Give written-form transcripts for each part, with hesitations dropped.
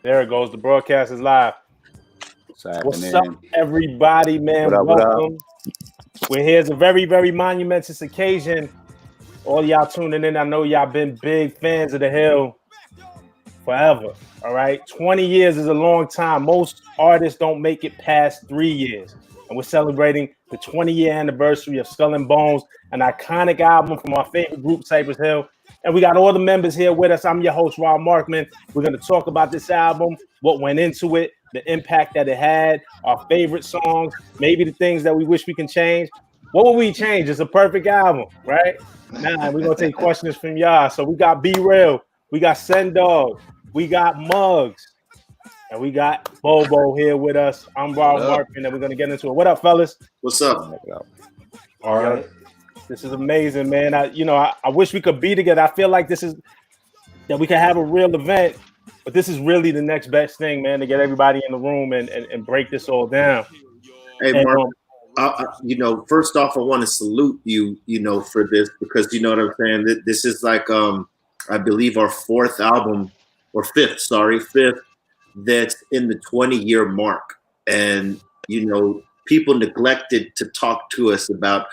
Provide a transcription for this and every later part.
There it goes. The broadcast is live. What's What's up, happening? everybody, What man? up? What up? Welcome. We're here. It's a very, very monumentous occasion. All y'all tuning in. I know y'all been big fans of The Hill forever. All right. 20 years is a long time. Most artists don't make it past 3 years. And we're celebrating the 20-year anniversary of Skull and Bones, an iconic album from our favorite group, Cypress Hill. And we got all the members here with us. I'm your host, Rob Markman. We're going to talk about this album, what went into it, the impact that it had, our favorite songs, maybe the things that we wish we can change. What would we change? It's a perfect album, right? Nah, we're going to take questions from y'all. So we got Be Real, we got Send Dog, we got Muggs, and we got Bobo here with us. I'm Rob Markman, and we're going to get into it. What up, fellas? What's up? All right. This is amazing, man. I wish we could be together. I feel like this is that we can have a real event, but this is really the next best thing, man, to get everybody in the room and break this all down. Hey, Mark, first off, I want to salute you, for this because you know what I'm saying. This is like, I believe our fifth that's in the 20-year mark, and people neglected to talk to us about,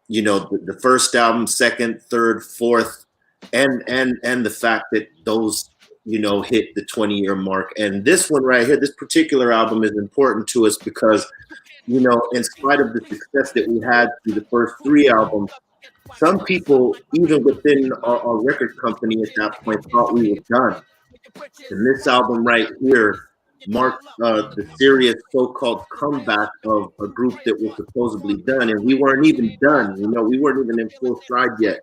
the first album, second, third, fourth, and the fact that those hit the 20-year mark. And this one right here, this particular album is important to us because in spite of the success that we had through the first three albums, some people, even within our record company at that point, thought we were done. And this album right here marked the serious so-called comeback of a group that was supposedly done. And we weren't even done. We weren't even in full stride yet.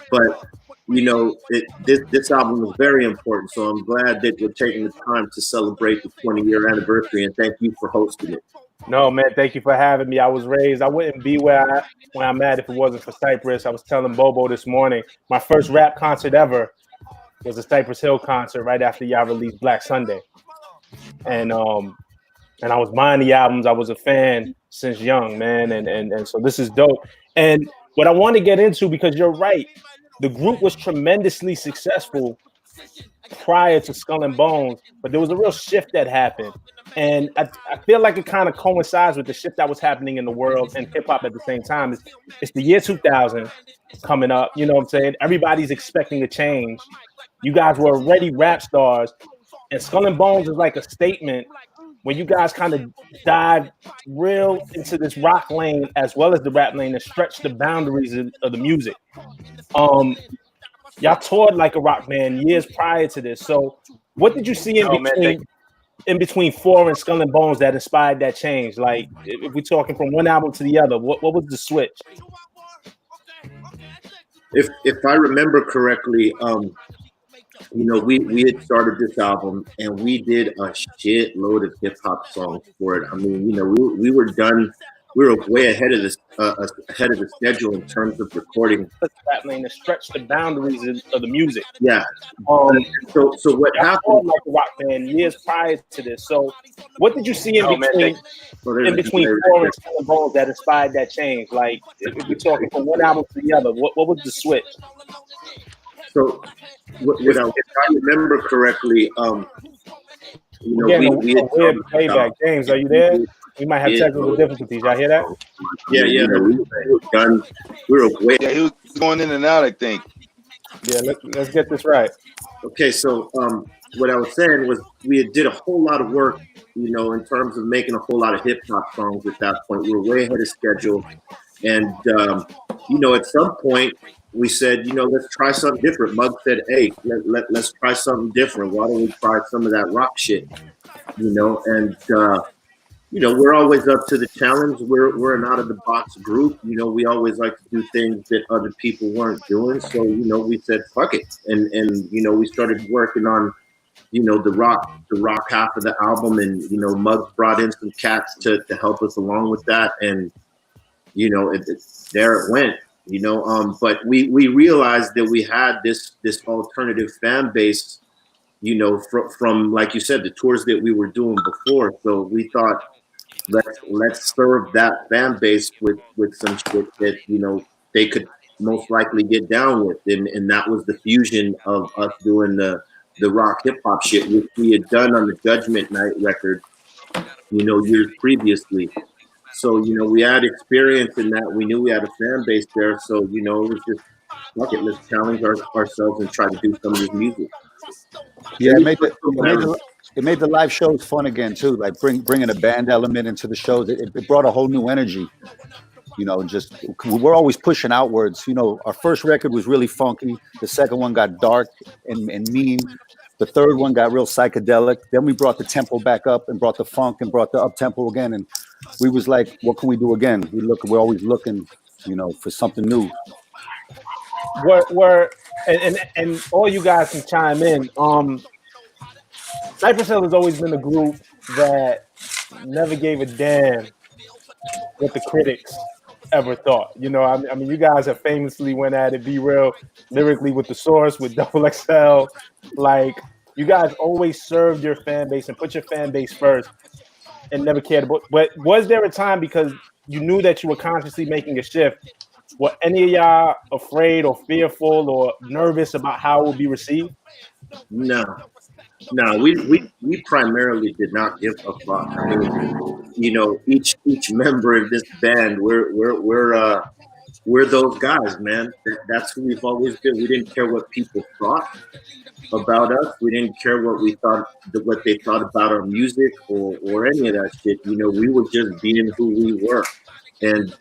But, this album was very important. So I'm glad that we're taking the time to celebrate the 20-year anniversary. And thank you for hosting it. No, man, thank you for having me. I wouldn't be where I'm at if it wasn't for Cypress. I was telling Bobo this morning, my first rap concert ever was a Cypress Hill concert right after y'all released Black Sunday. And I was buying the albums. I was a fan since young, man. And so this is dope. And what I want to get into, because you're right, the group was tremendously successful prior to Skull and Bones, but there was a real shift that happened. And I feel like it kind of coincides with the shift that was happening in the world and hip hop at the same time. It's the year 2000 coming up. You know what I'm saying? Everybody's expecting a change. You guys were already rap stars, and Skull and Bones is like a statement when you guys kind of dive real into this rock lane as well as the rap lane and stretch the boundaries of the music. Y'all toured like a rock band years prior to this. So what did you see in between Four and Skull and Bones that inspired that change? Like, if we're talking from one album to the other, what was the switch? If I remember correctly, we had started this album and we did a shitload of hip hop songs for it. I mean, we were done. We were way ahead of the schedule in terms of recording. To stretch the boundaries of the music. Yeah. So what happened? Like a rock band years prior to this. So what did you see in between Four and Skull and Bones that inspired that change? Like, if we're talking from one album to the other, what was the switch? So, if I remember correctly, we had playback. James, are you there? We might have technical difficulties. Y'all hear that? Yeah. We were done. We were way. Yeah, he was going in and out, I think. Yeah, let's get this right. Okay, so what I was saying was we did a whole lot of work, in terms of making a whole lot of hip hop songs at that point. We were way ahead of schedule, and at some point we said, let's try something different. Mug said, hey, let's try something different. Why don't we try some of that rock shit? And we're always up to the challenge. We're an out of the box group. We always like to do things that other people weren't doing. So, we said, fuck it. And we started working on, the rock half of the album. And, Muggs brought in some cats to help us along with that. And, there it went, but we realized that we had this alternative fan base, from, like you said, the tours that we were doing before. So we thought, let's serve that fan base with some shit that they could most likely get down with, and that was the fusion of us doing the the rock hip hop shit, which we had done on the Judgment Night record, years previously. So, we had experience in that. We knew we had a fan base there. So, it was just, fuck it, let's challenge ourselves and try to do some of this music. Yeah, it made the live shows fun again too. Like bringing a band element into the shows, it brought a whole new energy. Just we're always pushing outwards. Our first record was really funky. The second one got dark and mean. The third one got real psychedelic. Then we brought the tempo back up and brought the funk and brought the up tempo again. And we was like, what can we do again? We're always looking, for something new. And all you guys can chime in. Cypress Hill has always been a group that never gave a damn what the critics ever thought. I mean, you guys have famously went at it, Be Real, lyrically with The Source, with Double XL. Like, you guys always served your fan base and put your fan base first and never cared about. But was there a time, because you knew that you were consciously making a shift, were any of y'all afraid or fearful or nervous about how it would be received? No, we primarily did not give a fuck. I mean, each member of this band, we're those guys, man. That's who we've always been. We didn't care what people thought about us. We didn't care what they thought about our music or any of that shit. We were just being who we were, and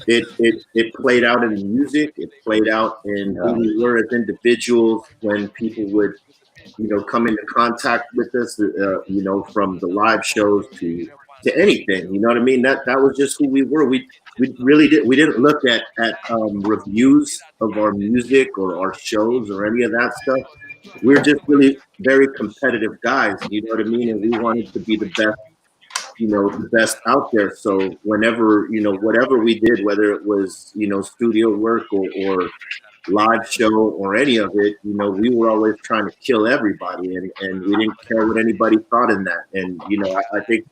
it played out in the music. It played out in who we were as individuals when people would, come into contact with us, from the live shows to anything. You know what I mean? That was just who we were. We really didn't look at reviews of our music or our shows or any of that stuff. We're just really very competitive guys. You know what I mean? And we wanted to be the best. The best out there. So whenever, whatever we did, whether it was, studio work or live show or any of it, we were always trying to kill everybody, and we didn't care what anybody thought in that. And, I think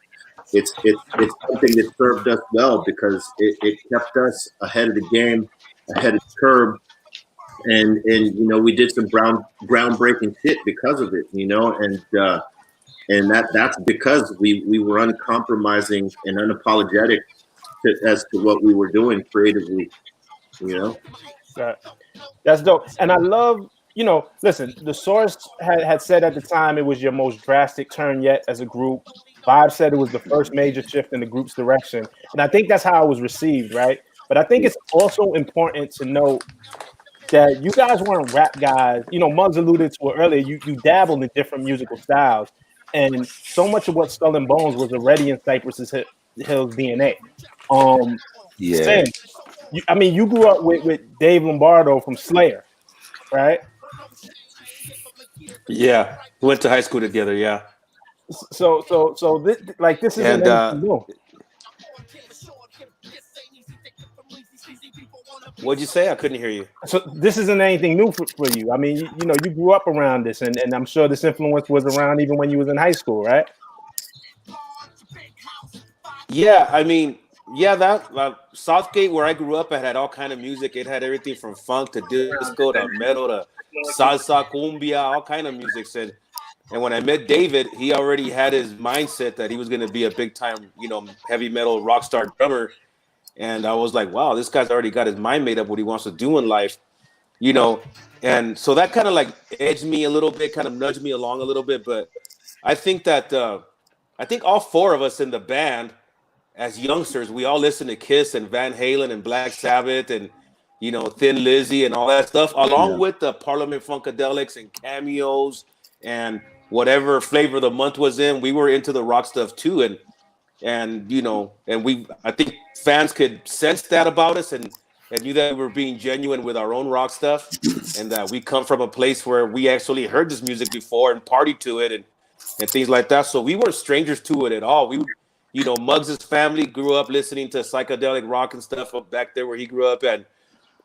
it's something that served us well, because it kept us ahead of the game, ahead of the curve. And we did some groundbreaking shit because of it, and that's because we were uncompromising and unapologetic as to what we were doing creatively, That's dope. And I love, listen, The Source had said at the time it was your most drastic turn yet as a group. Vibe said it was the first major shift in the group's direction. And I think that's how it was received, right? But I think it's also important to note that you guys weren't rap guys. Muggs alluded to it earlier. You dabbled in different musical styles. And so much of what Skull and Bones was already in Cypress Hill's DNA. Sam, you grew up with Dave Lombardo from Slayer, right? Yeah, we went to high school together. Yeah. So this is What'd you say? I couldn't hear you. So this isn't anything new for you. I mean, you grew up around this, and I'm sure this influence was around even when you was in high school, right? Yeah, I mean, that Southgate, where I grew up, it had all kind of music. It had everything from funk to disco to metal to salsa, cumbia, all kind of music. And when I met David, he already had his mindset that he was going to be a big time, heavy metal rock star drummer. And I was like, wow, this guy's already got his mind made up what he wants to do in life, And so that kind of like edged me a little bit, kind of nudged me along a little bit. But I think that all four of us in the band, as youngsters, we all listened to Kiss and Van Halen and Black Sabbath and, Thin Lizzy and all that stuff, along with the Parliament Funkadelics and Cameos and whatever flavor the month was in. We were into the rock stuff too. And I think fans could sense that about us and knew that we were being genuine with our own rock stuff, and that we come from a place where we actually heard this music before and partied to it and things like that. So we weren't strangers to it at all. Muggs' family grew up listening to psychedelic rock and stuff up back there where he grew up. And,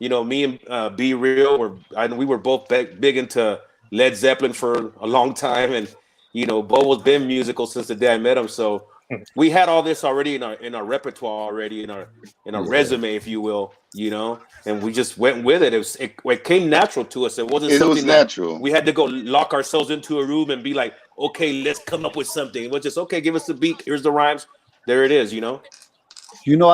me and Be Real we were both big into Led Zeppelin for a long time. And, Bo was been musical since the day I met him. So we had all this already in our repertoire already in our resume, if you will, and we just went with it. It came natural to us. It wasn't something was natural. We had to go lock ourselves into a room and be like, okay, let's come up with something. It was just, okay, give us the beat. Here's the rhymes. There it is, I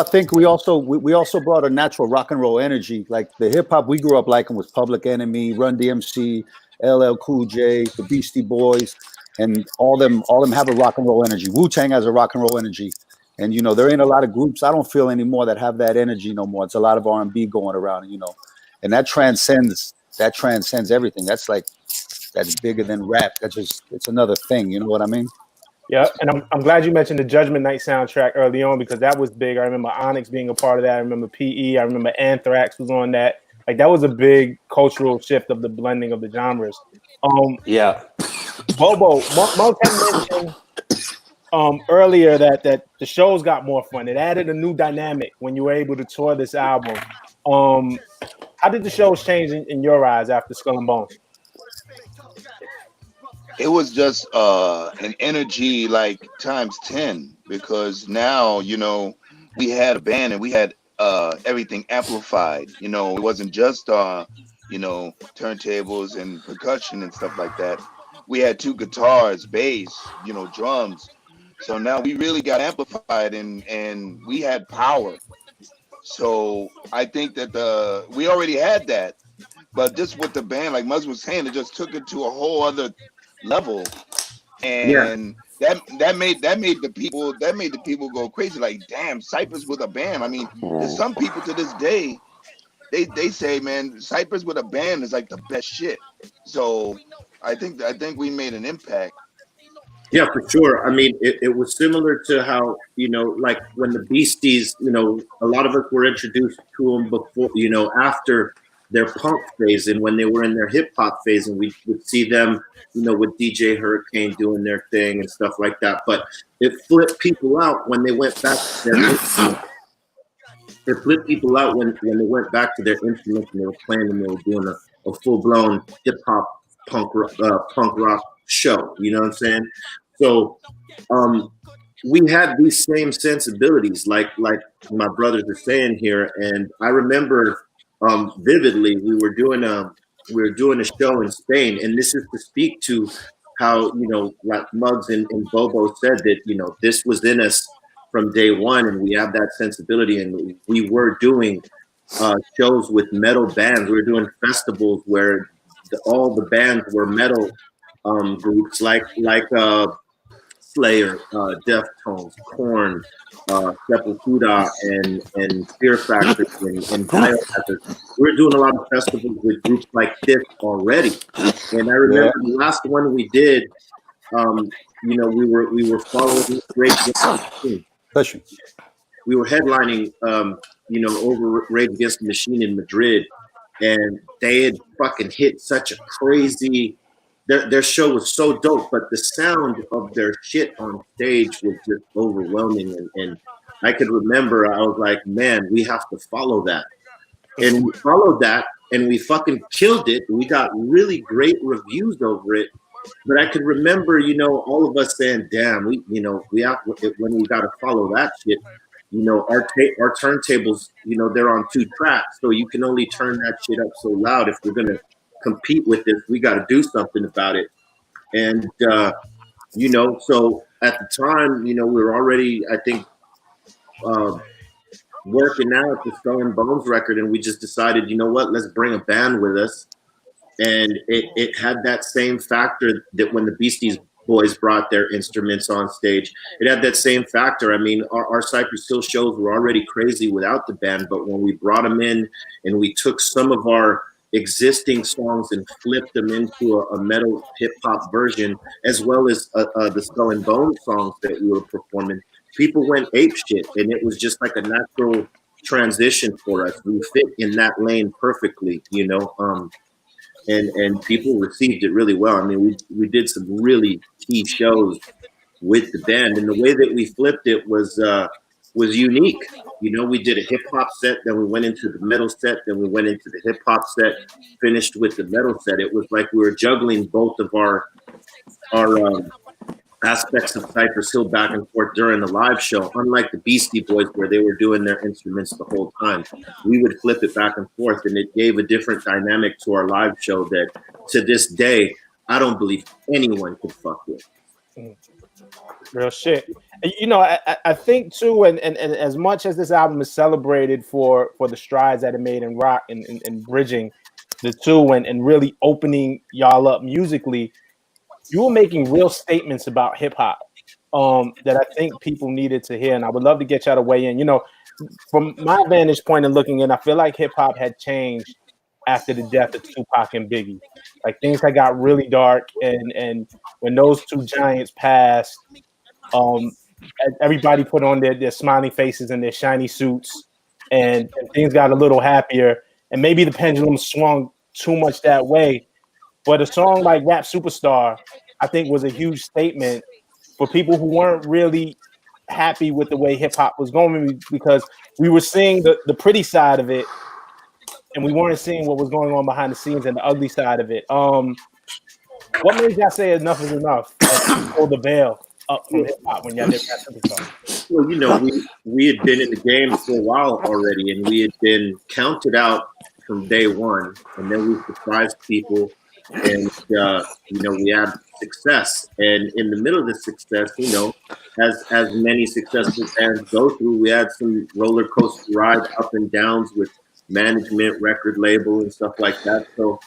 think we also brought a natural rock and roll energy. Like the hip hop we grew up liking was Public Enemy, Run DMC, LL Cool J, the Beastie Boys, and all them have a rock and roll energy. Wu-Tang has a rock and roll energy, and there ain't a lot of groups I don't feel anymore that have that energy no more. It's a lot of R&B going around, and that transcends everything. That's bigger than rap. It's another thing. You know what I mean? Yeah, and I'm glad you mentioned the Judgment Night soundtrack early on because that was big. I remember Onyx being a part of that. I remember PE. I remember Anthrax was on that. Like that was a big cultural shift of the blending of the genres. Yeah. Bobo, Monk had mentioned earlier that the shows got more fun. It added a new dynamic when you were able to tour this album. How did the shows change in your eyes after Skull and Bones? It was just an energy like times 10 because now we had a band and we had everything amplified. It wasn't just turntables and percussion and stuff like that. We had 2 guitars, bass, drums. So now we really got amplified and we had power. So I think that we already had that, but just with the band, like Muzz was saying, it just took it to a whole other level, and that made the people go crazy. Like, damn, Cypress with a band. I mean, there's some people to this day, they say, man, Cypress with a band is like the best shit. So I think we made an impact. Yeah, for sure. I mean, it was similar to how, like when the Beasties, a lot of us were introduced to them before, after their punk phase and when they were in their hip hop phase, and we would see them, with DJ Hurricane doing their thing and stuff like that. But it flipped people out when they went back to their instruments. It flipped people out when they went back to their instruments and they were playing and they were doing a full blown hip hop punk rock show. You know what I'm saying? So we had these same sensibilities, like my brothers are saying here, and I remember vividly we were doing a show in Spain, and this is to speak to how like Muggs and Bobo said that this was in us from day one, and we have that sensibility, and we were doing shows with metal bands. We were doing festivals where all the bands were metal groups like Slayer, Deftones, Korn, Sepultura, and Fear Factor, and Biohazard. We were doing a lot of festivals with groups like this already. And I remember the last one we did, we were following Rage Against the Machine. We were headlining, over Rage Against the Machine in Madrid, and they had fucking hit such a crazy. Their show was so dope, but the sound of their shit on stage was just overwhelming. And I could remember, I was like, man, we have to follow that. And we followed that, and we fucking killed it. We got really great reviews over it. But I could remember, all of us saying, damn, we have, when we got to follow that shit, our turntables, they're on 2 tracks. So you can only turn that shit up so loud. If we're going to compete with this, we got to do something about it. And so at the time, we were already, I think, working out the Skull and Bones record, and we just decided, let's bring a band with us. And it had that same factor that when the Beastie Boys brought their instruments on stage, it had that same factor. I mean, our Cypress Hill shows were already crazy without the band, but when we brought them in and we took some of our existing songs and flipped them into a metal hip hop version, as well as the Skull and Bones songs that we were performing, people went apeshit, and it was just like a natural transition for us. We fit in that lane perfectly, and people received it really well. I mean, we did some really key shows with the band, and the way that we flipped it was unique. We did a hip hop set, then we went into the metal set, then we went into the hip hop set, finished with the metal set. It was like we were juggling both of our aspects of Cypress Hill back and forth during the live show. Unlike the Beastie Boys, where they were doing their instruments the whole time, we would flip it back and forth, and it gave a different dynamic to our live show that, to this day, I don't believe anyone could fuck with. Real shit. You know, I think too, and as much as this album is celebrated for the strides that it made in rock and bridging the two and really opening y'all up musically, you were making real statements about hip hop that I think people needed to hear, and I would love to get y'all to weigh in. You know, from my vantage point and looking in, I feel like hip hop had changed after the death of Tupac and Biggie. Like things had got really dark, and when those two giants passed, everybody put on their smiling faces and their shiny suits, and things got a little happier. And maybe the pendulum swung too much that way. But a song like Rap Superstar, I think, was a huge statement for people who weren't really happy with the way hip hop was going, because we were seeing the pretty side of it, and we weren't seeing what was going on behind the scenes and the ugly side of it. What made y'all say enough is enough and pull the veil up from hip hop when y'all did Rap Superstar? Well, you know, we had been in the game for a while already, and we had been counted out from day one, and then we surprised people, and you know, we had success. And in the middle of the success, you know, as many successful bands go through, we had some roller coaster ride up and downs with management, record label, and stuff like that. So,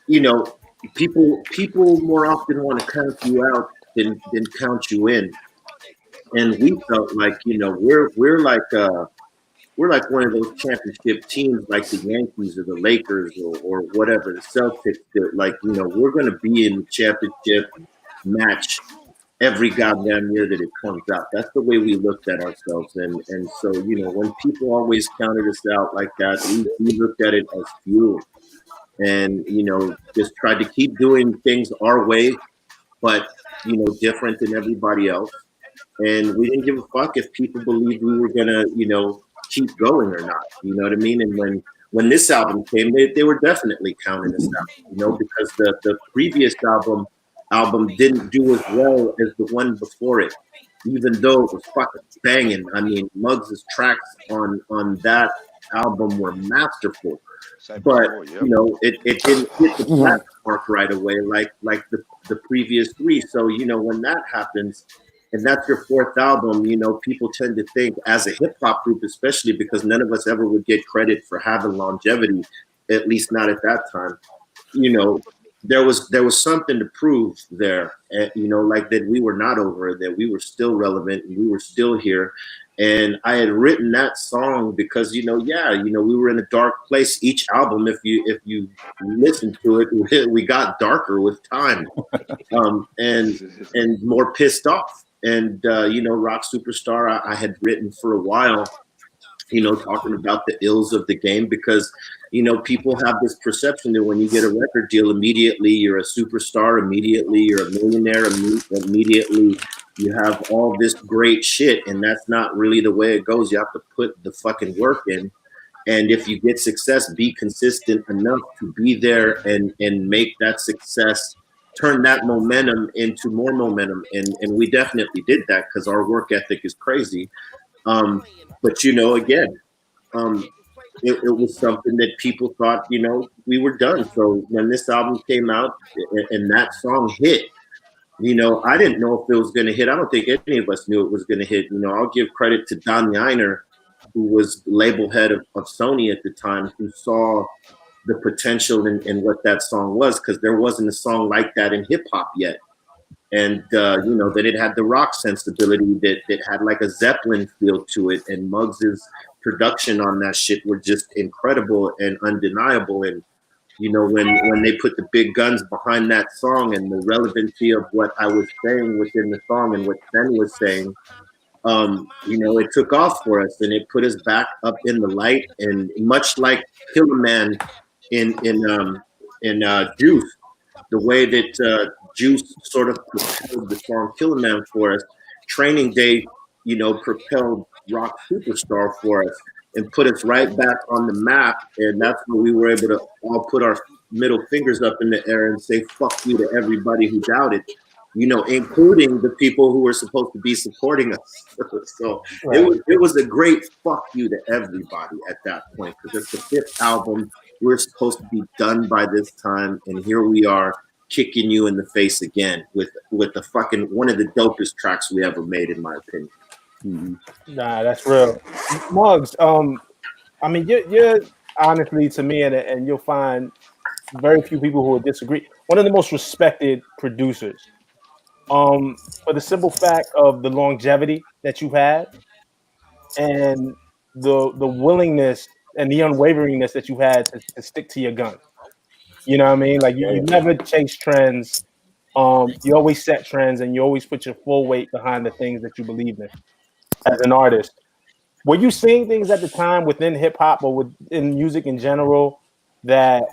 you know, people more often want to count you out than count you in. And we felt like, you know, we're like one of those championship teams, like the Yankees or the Lakers or whatever, the Celtics. Like, you know, we're going to be in the championship match every goddamn year that it comes out. That's the way we looked at ourselves. And so, you know, when people always counted us out like that, we looked at it as fuel, and, you know, just tried to keep doing things our way, but, you know, different than everybody else. And we didn't give a fuck if people believed we were gonna, you know, keep going or not. You know what I mean? And when this album came, they were definitely counting us out, you know, because the previous album didn't do as well as the one before it, even though it was fucking banging. I mean, Muggs' tracks on that album were masterful, but you know, it didn't hit the platinum mark right away like the previous three. So, you know, when that happens, and that's your fourth album, you know, people tend to think, as a hip hop group, especially because none of us ever would get credit for having longevity, at least not at that time. You know, there was something to prove there, you know, like that we were not over, that we were still relevant and we were still here. And I had written that song because, you know, we were in a dark place. Each album, if you listen to it, we got darker with time, and more pissed off. And, you know, Rock Superstar, I had written for a while, you know, talking about the ills of the game, because, you know, people have this perception that when you get a record deal, immediately you're a superstar, immediately you're a millionaire, immediately you have all this great shit. And that's not really the way it goes. You have to put the fucking work in. And if you get success, be consistent enough to be there and make that success, turn that momentum into more momentum. And we definitely did that because our work ethic is crazy. But, you know, again, it was something that people thought, you know, we were done. So when this album came out and that song hit, you know, I didn't know if it was going to hit. I don't think any of us knew it was going to hit. You know, I'll give credit to Don Yiner, who was the label head of Sony at the time, who saw the potential in what that song was, because there wasn't a song like that in hip hop yet. And, you know, that it had the rock sensibility, that it had like a Zeppelin feel to it. And Muggs's production on that shit were just incredible and undeniable. And, you know, when they put the big guns behind that song and the relevancy of what I was saying within the song and what Ben was saying, you know, it took off for us and it put us back up in the light. And much like Killer Man in Juice, the way that Juice sort of propelled the song Killer Man for us, Training Day, you know, propelled Rock Superstar for us and put us right back on the map. And that's when we were able to all put our middle fingers up in the air and say fuck you to everybody who doubted. including the people who were supposed to be supporting us. So Right. it was a great fuck you to everybody at that point, because it's the fifth album. We're supposed to be done by this time, and here we are kicking you in the face again with the fucking one of the dopest tracks we ever made, in my opinion. Mm-hmm. Nah, that's real. Muggs, I mean, you're honestly, to me, and you'll find very few people who will disagree, one of the most respected producers. For the simple fact of the longevity that you've had and the willingness and the unwaveringness that you had to stick to your gun. You know what I mean? Like you never chase trends. You always set trends and you always put your full weight behind the things that you believe in as an artist. Were you seeing things at the time within hip hop or within music in general that,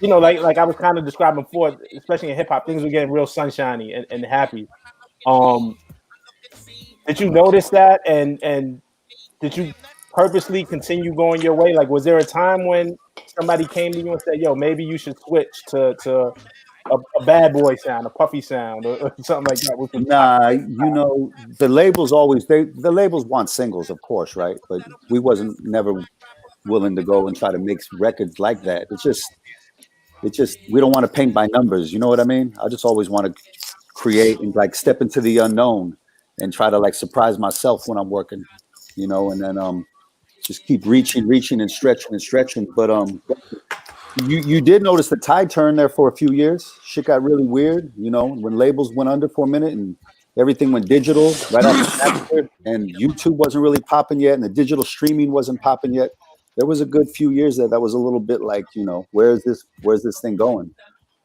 like I was kind of describing before, especially in hip hop, things were getting real sunshiny and happy. Did you notice that, and did you purposely continue going your way? Like, was there a time when somebody came to you and said, "Yo, maybe you should switch to a bad boy sound, a puffy sound, or something like that"? Nah, the labels always the labels want singles, of course, right? But we wasn't never willing to go and try to mix records like that. It's just we don't want to paint by numbers. You know what I mean? I just always want to create and like step into the unknown and try to like surprise myself when I'm working, and then just keep reaching and stretching. But you did notice the tide turn there for a few years. Shit got really weird, when labels went under for a minute and everything went digital right off the bat, and YouTube wasn't really popping yet, and the digital streaming wasn't popping yet. There was a good few years that was a little bit like, where's this thing going?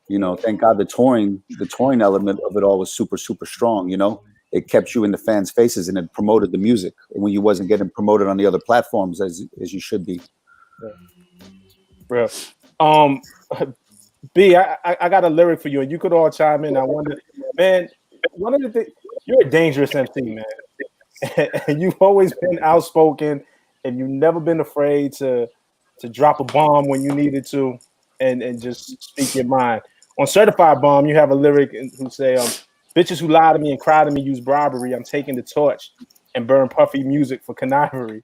Thank God the touring element of it all was super, super strong. It kept you in the fans' faces and it promoted the music when you wasn't getting promoted on the other platforms as you should be. Real. B, I got a lyric for you, and you could all chime in. I wonder, man, one of the things, you're a dangerous MC, man. And you've always been outspoken, and you've never been afraid to drop a bomb when you needed to, and just speak your mind. On Certified Bomb, you have a lyric who say, "Bitches who lie to me and cry to me use bribery. I'm taking the torch and burn puffy music for connivery."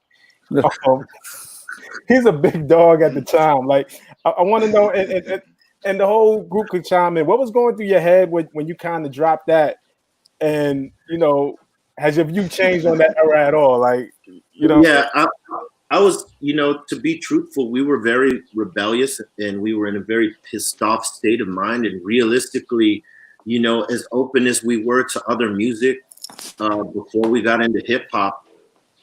He's a big dog at the time. Like, I want to know, and the whole group could chime in. What was going through your head when you kind of dropped that? And has your view changed on that era at all? Like, Yeah, I was, to be truthful, we were very rebellious and we were in a very pissed off state of mind. And realistically, as open as we were to other music before we got into hip hop,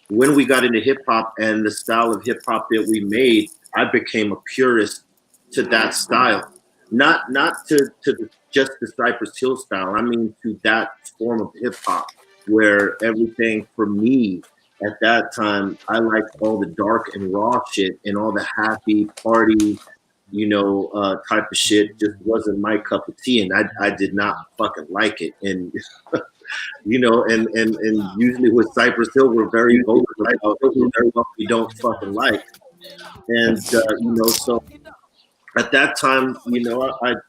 when we got into hip hop and the style of hip hop that we made, I became a purist to that style. Not to just the Cypress Hill style. I mean, to that form of hip hop where everything for me at that time, I liked all the dark and raw shit and all the happy party, type of shit just wasn't my cup of tea, and I did not fucking like it. And and usually with Cypress Hill, we're very vocal about what we don't fucking like, and so at that time,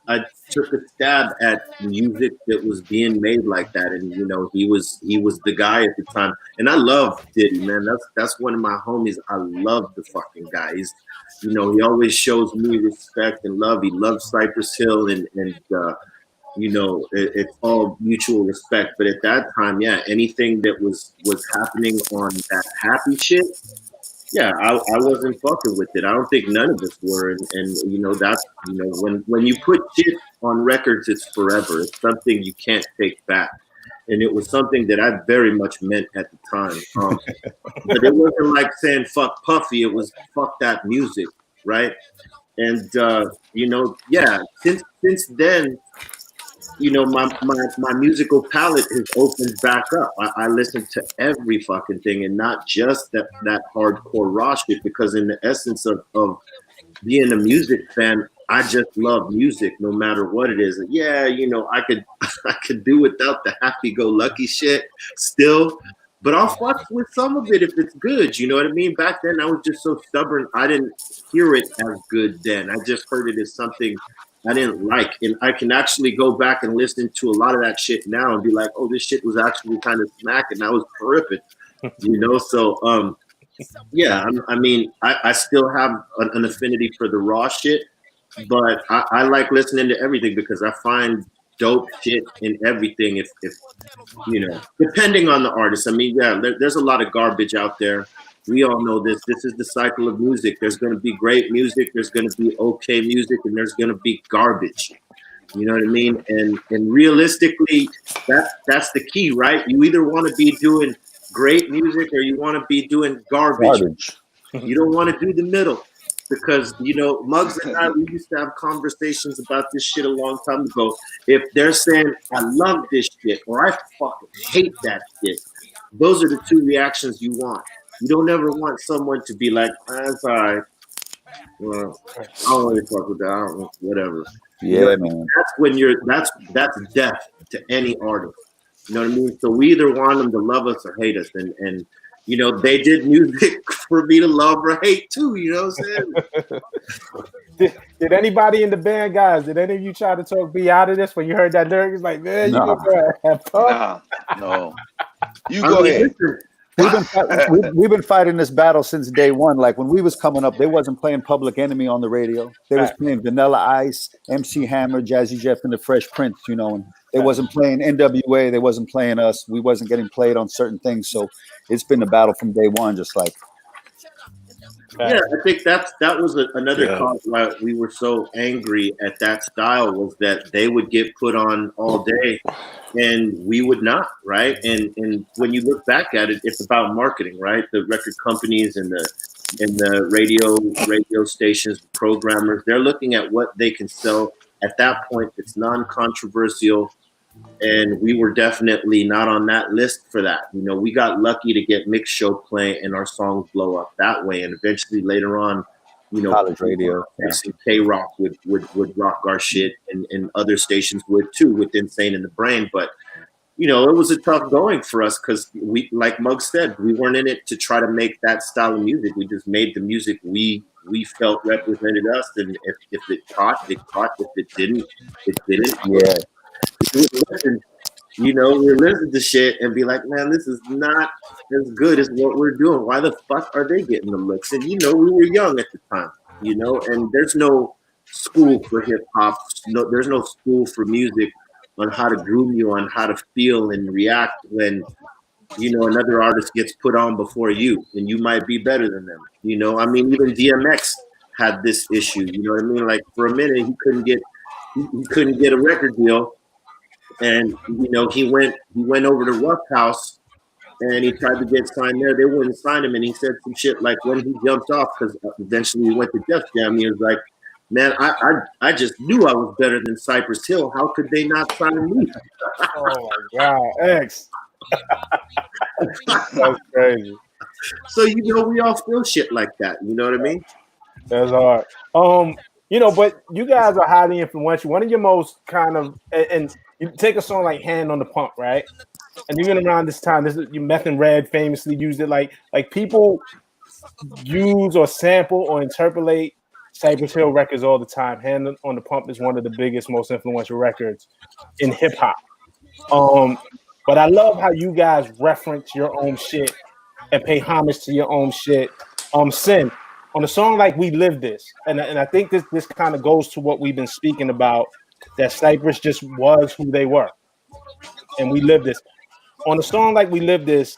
I took a stab at music that was being made like that, and he was the guy at the time, and I love Diddy, man. That's one of my homies. I love the fucking guy. He's, he always shows me respect and love. He loves Cypress Hill, and it's all mutual respect. But at that time, yeah, anything that was happening on that happy shit. Yeah, I wasn't fucking with it. I don't think none of us were, and that's when you put shit on records, it's forever. It's something you can't take back, and it was something that I very much meant at the time. But it wasn't like saying "fuck Puffy." It was "fuck that music," right? And yeah. Since then, my musical palette has opened back up. I listen to every fucking thing and not just that hardcore raw shit, because in the essence of being a music fan, I just love music no matter what it is. And yeah, I could do without the happy-go-lucky shit still, but I'll fuck with some of it if it's good. You know what I mean? Back then, I was just so stubborn. I didn't hear it as good then. I just heard it as something like, and I can actually go back and listen to a lot of that shit now and be like, oh, this shit was actually kind of smack, and that was terrific, you know. So yeah, I mean, I still have an affinity for the raw shit, but I like listening to everything because I find dope shit in everything. If you know, depending on the artist. I mean, yeah, there's a lot of garbage out there. We all know this. This is the cycle of music. There's going to be great music. There's going to be okay music, and there's going to be garbage. You know what I mean? And realistically, that's the key, right? You either want to be doing great music or you want to be doing garbage. You don't want to do the middle because, you know, Muggs and I, we used to have conversations about this shit a long time ago. If they're saying, I love this shit or I fucking hate that shit, those are the two reactions you want. You don't ever want someone to be like, that's all right. Well, I don't really fuck with that. I don't know, whatever. Yeah, you know, man. That's when that's death to any artist. You know what I mean? So we either want them to love us or hate us. And you know, they did music for me to love or hate too. You know what I'm saying? Did anybody in the band, guys, did any of you try to talk B out of this when you heard that lyric? It's like, man, you go have fun. No. You go ahead. Listen, we've been fighting this battle since day one. Like when we was coming up, they wasn't playing Public Enemy on the radio. They was playing Vanilla Ice, MC Hammer, Jazzy Jeff, and the Fresh Prince, you know, and they wasn't playing NWA. They wasn't playing us. We wasn't getting played on certain things. So it's been a battle from day one, just like. Yeah, I think that was another cause why we were so angry at that style was that they would get put on all day and we would not, right? And when you look back at it, it's about marketing, right? The record companies and the radio stations, programmers, they're looking at what they can sell at that point. It's non-controversial. And we were definitely not on that list for that. You know, we got lucky to get Mix Show playing and our songs blow up that way. And eventually later on, you know, college radio, K-Rock would rock our shit and other stations would too with Insane in the Brain. But, you know, it was a tough going for us because we, like Mugg said, we weren't in it to try to make that style of music. We just made the music we felt represented us. And if it caught, it caught. If it didn't, it didn't. Yeah. We listen to shit and be like, man, this is not as good as what we're doing. Why the fuck are they getting the looks? And, you know, we were young at the time, you know, and there's no school for hip hop. No, there's no school for music on how to groom you, on how to feel and react when, you know, another artist gets put on before you and you might be better than them. You know, I mean, even DMX had this issue, you know what I mean? Like for a minute, he couldn't get a record deal. And you know, he went over to Rough House and he tried to get signed there. They wouldn't sign him, and he said some shit like when he jumped off because eventually he went to Def Jam. He was like, "Man, I just knew I was better than Cypress Hill. How could they not sign me?" Oh my God, X. That's crazy. So you know, we all feel shit like that. You know what I mean? That's hard. You know, but you guys are highly influential. One of your most kind of and you take a song like "Hand on the Pump," right? And even around this time, Meth and Red famously used it. Like people use or sample or interpolate Cypress Hill records all the time. "Hand on the Pump" is one of the biggest, most influential records in hip hop. But I love how you guys reference your own shit and pay homage to your own shit. Sin. On a song like "We Live This," and I think this kind of goes to what we've been speaking about, that Cypress just was who they were, and we live this. On a song like "We Live This,"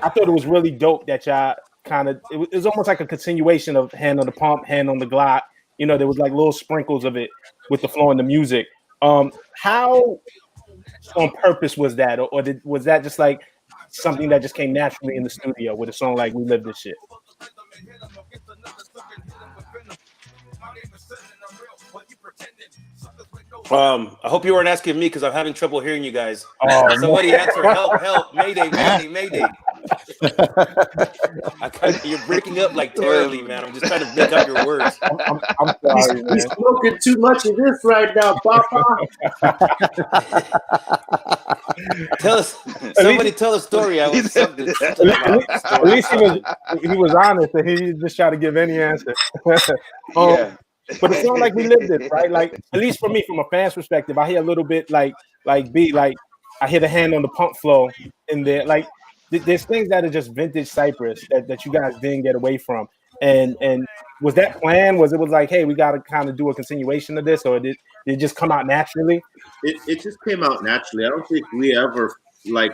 I thought it was really dope that y'all kind of, it was almost like a continuation of "Hand on the Pump," "Hand on the Glock." You know, there was like little sprinkles of it with the flow and the music. How on purpose was that, or was that just like something that just came naturally in the studio with a song like "We Live This" shit? I hope you weren't asking me because I'm having trouble hearing you guys. Oh, somebody answer, help, mayday. You're breaking up like terribly, man. I'm just trying to make up your words. I'm sorry, man. He's smoking too much of this right now, Papa. Tell a story. At least he was honest and he just tried to give any answer. Yeah. But it's not like we lived it, right? Like at least for me, from a fan's perspective, I hear a little bit like beat, like I hear the hand on the pump flow in there. Like there's things that are just vintage Cypress that you guys didn't get away from. And was that plan? Was like, hey, we got to kind of do a continuation of this, or did it just come out naturally? It just came out naturally. I don't think we ever like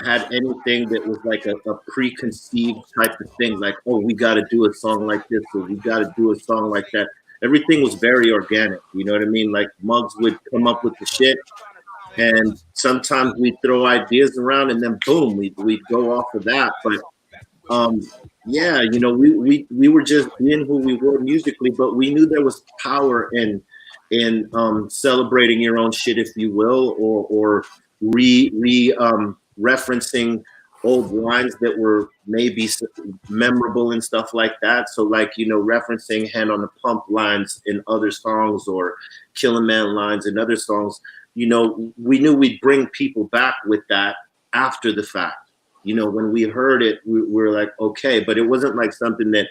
had anything that was like a preconceived type of thing, like, oh, we got to do a song like this, or we got to do a song like that. Everything was very organic, you know what I mean? Like Muggs would come up with the shit, and sometimes we'd throw ideas around, and then boom, we'd go off of that. But yeah, you know, we were just being who we were musically, but we knew there was power in celebrating your own shit, if you will, or referencing old lines that were maybe memorable and stuff like that. So like, you know, referencing Hand on the Pump lines in other songs, or Killer Man lines in other songs, you know, we knew we'd bring people back with that after the fact. You know, when we heard it, we were like, okay, but it wasn't like something that,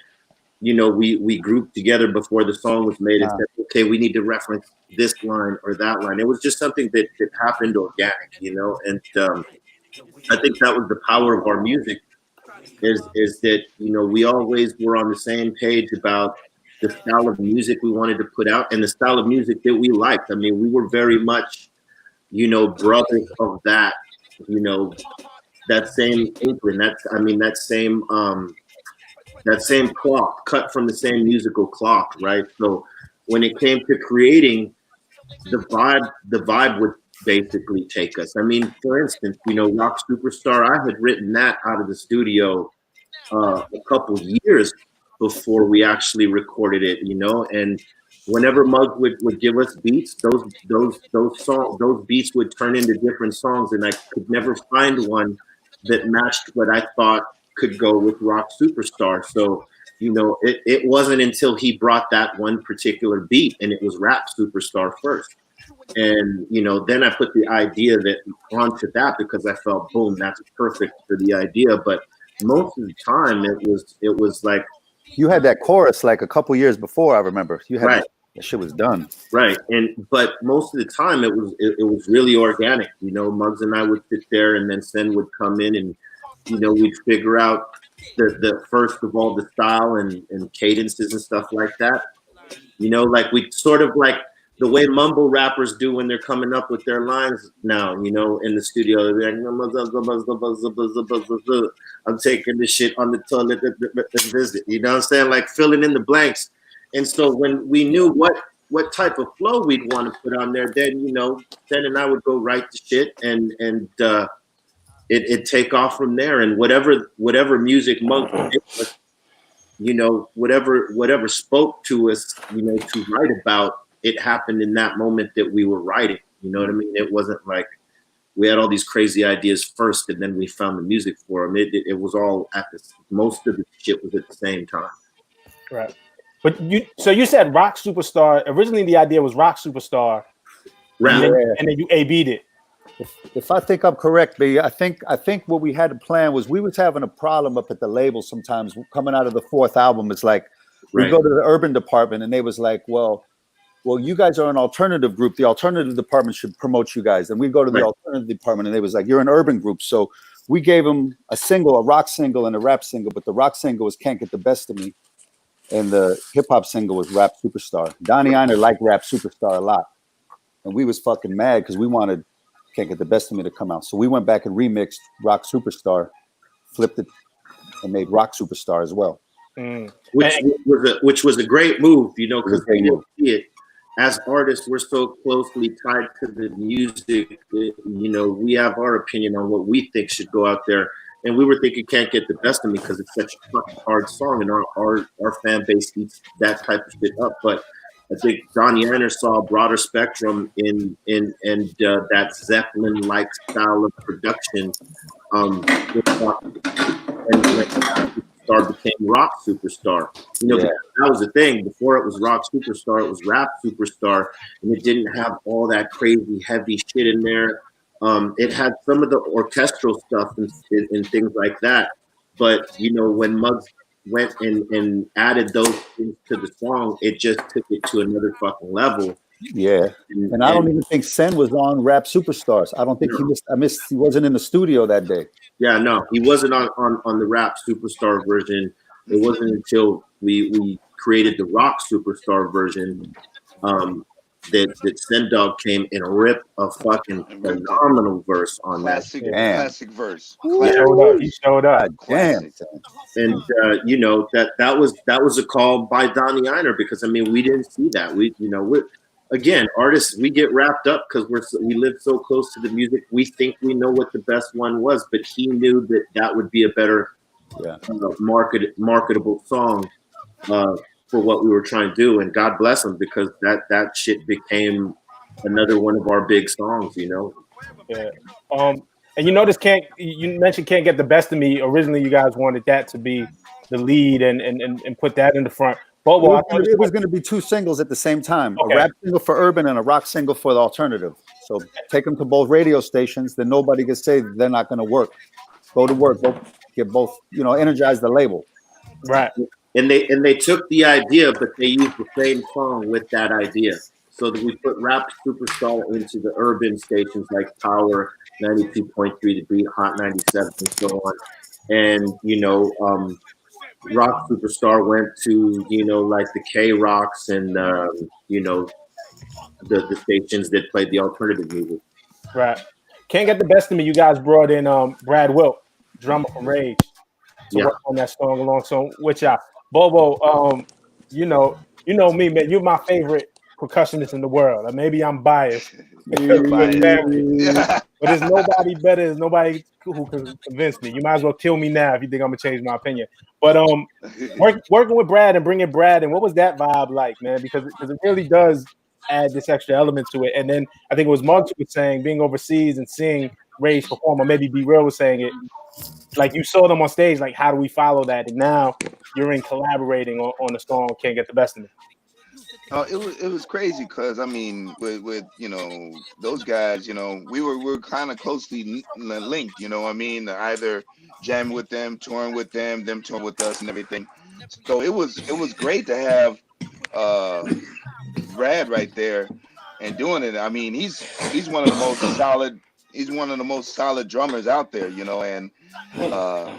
you know, we grouped together before the song was made and said, okay, we need to reference this line or that line. It was just something that happened organic, you know, and I think that was the power of our music, is that, you know, we always were on the same page about the style of music we wanted to put out and the style of music that we liked. I mean, we were very much, you know, brothers of that, you know, that same inkling, that same cloth, cut from the same musical cloth, right? So when it came to creating, the vibe would basically take us. I mean, for instance, you know, Rock Superstar, I had written that out of the studio a couple years before we actually recorded it, you know, and whenever Muggs would give us beats, those beats would turn into different songs, and I could never find one that matched what I thought could go with Rock Superstar. So, you know, it wasn't until he brought that one particular beat, and it was Rap Superstar first. And, you know, then I put the idea that onto that because I felt, boom, that's perfect for the idea. But most of the time it was like, you had that chorus like a couple years before. I remember you had right. That shit was done. Right. But most of the time it was really organic. You know, Muggs and I would sit there, and then Sen would come in, and, you know, we'd figure out the first of all the style and cadences and stuff like that. You know, like we sort of like the way mumble rappers do when they're coming up with their lines now, you know, in the studio. They're like, I'm taking this shit on the toilet and visit. You know what I'm saying? Like filling in the blanks. And so when we knew what type of flow we'd want to put on there, then, you know, Sen and I would go write the shit, and it'd take off from there. And whatever music Muggs, you know, whatever spoke to us, you know, to write about, it happened in that moment that we were writing. You know what I mean? It wasn't like we had all these crazy ideas first and then we found the music for them. It was all most of the shit was at the same time. Right. But you said Rock Superstar. Originally, the idea was Rock Superstar, Right. and then you A-B'd it. If I think I'm correct, B, I think what we had to plan was we was having a problem up at the label sometimes coming out of the fourth album. It's like we go to the urban department and they was like, well, you guys are an alternative group. The alternative department should promote you guys. And we go to the alternative department and they was like, you're an urban group. So we gave them a single, a rock single and a rap single, but the rock single was Can't Get the Best of Me. And the hip hop single was Rap Superstar. Donnie Ienner liked Rap Superstar a lot. And we was fucking mad because we wanted Can't Get the Best of Me to come out. So we went back and remixed Rock Superstar, flipped it, and made Rock Superstar as well. Which was a great move, you know, because we didn't see it. As artists, we're so closely tied to the music that, you know, we have our opinion on what we think should go out there. And we were thinking Can't Get the Best of Me because it's such a fucking hard song, and our fan base eats that type of shit up. But I think Donnie Ienner saw a broader spectrum in that Zeppelin-like style of production. And Superstar became Rock Superstar. You know, that was the thing. Before it was Rock Superstar, it was Rap Superstar, and it didn't have all that crazy heavy shit in there. It had some of the orchestral stuff and things like that. But, you know, when Muggs went and added those things to the song, it just took it to another fucking level. Yeah, and I don't even think Sen was on Rap Superstars. I don't think he missed. He wasn't in the studio that day. Yeah, no, he wasn't on the Rap Superstar version. It wasn't until we created the Rock Superstar version that Sen Dog came and ripped a fucking phenomenal verse on classic, that. classic verse. He showed up. Damn. And you know that was a call by Donnie Einer, because I mean we didn't see that. We again, artists, we get wrapped up because we live so close to the music. We think we know what the best one was, but he knew that would be a better marketable song for what we were trying to do. And God bless him, because that shit became another one of our big songs, you know. Yeah. And you notice you mentioned Can't Get the Best of Me. Originally, you guys wanted that to be the lead and put that in the front. Bobo, it was going to be two singles at the same time, okay. A rap single for urban and a rock single for the alternative. So take them to both radio stations, then nobody can say they're not going to work. Go to work, go get both, energize the label. Right. And they took the idea, but they used the same song with that idea. So that we put Rap Superstar into the urban stations like Power 92.3, The Beat, Hot 97, and so on. And Rock Superstar went to like the K Rocks and the stations that played the alternative music. Right. Can't Get the Best of Me. You guys brought in Brad Wilk, drummer from Rage, to work on that song along with y'all. Bobo, you know me, man. You're my favorite percussionist in the world. Maybe I'm biased. But there's nobody better. There's nobody who can convince me. You might as well kill me now if you think I'm gonna change my opinion. But working with Brad and bringing Brad in, what was that vibe like, man? Because it really does add this extra element to it. And then I think it was Muggs who was saying, being overseas and seeing Rage perform, or maybe B Real was saying it, like you saw them on stage, like how do we follow that? And now you're in collaborating on the song Can't Get the Best of Me. It was crazy because I mean with those guys, we were kind of closely linked, I mean, either jamming with them, touring with them touring with us and everything. So it was great to have Brad right there and doing it. I mean, he's one of the most solid drummers out there, and I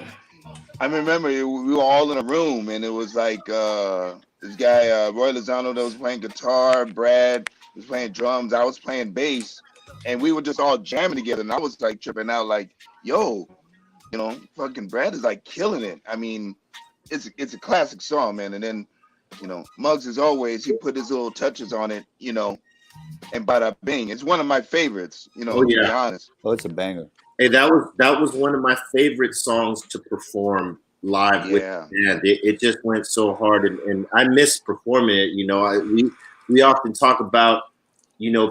remember we were all in a room and it was like this guy, Roy Lozano, that was playing guitar, Brad was playing drums, I was playing bass, and we were just all jamming together. And I was like tripping out, like, yo, fucking Brad is like killing it. I mean, it's a classic song, man. And then, Muggs, as always, he put his little touches on it, and bada bing. It's one of my favorites, to be honest. Oh, it's a banger. Hey, that was one of my favorite songs to perform live with the band. It just went so hard, and I miss performing it. We often talk about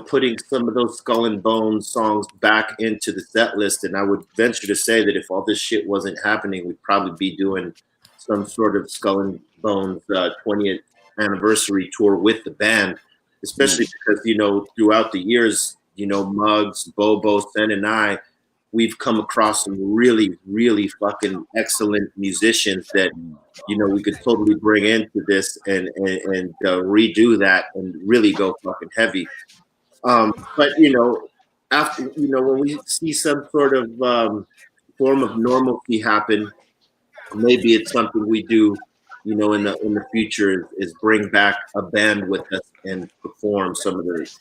putting some of those Skull and Bones songs back into the set list, and I would venture to say that if all this shit wasn't happening, we'd probably be doing some sort of Skull and Bones 20th anniversary tour with the band, especially because throughout the years, Muggs, Bobo, Sen, and I, we've come across some really, really fucking excellent musicians that, we could totally bring into this and redo that and really go fucking heavy. But, after, when we see some sort of form of normalcy happen, maybe it's something we do, in the future is bring back a band with us and perform some of those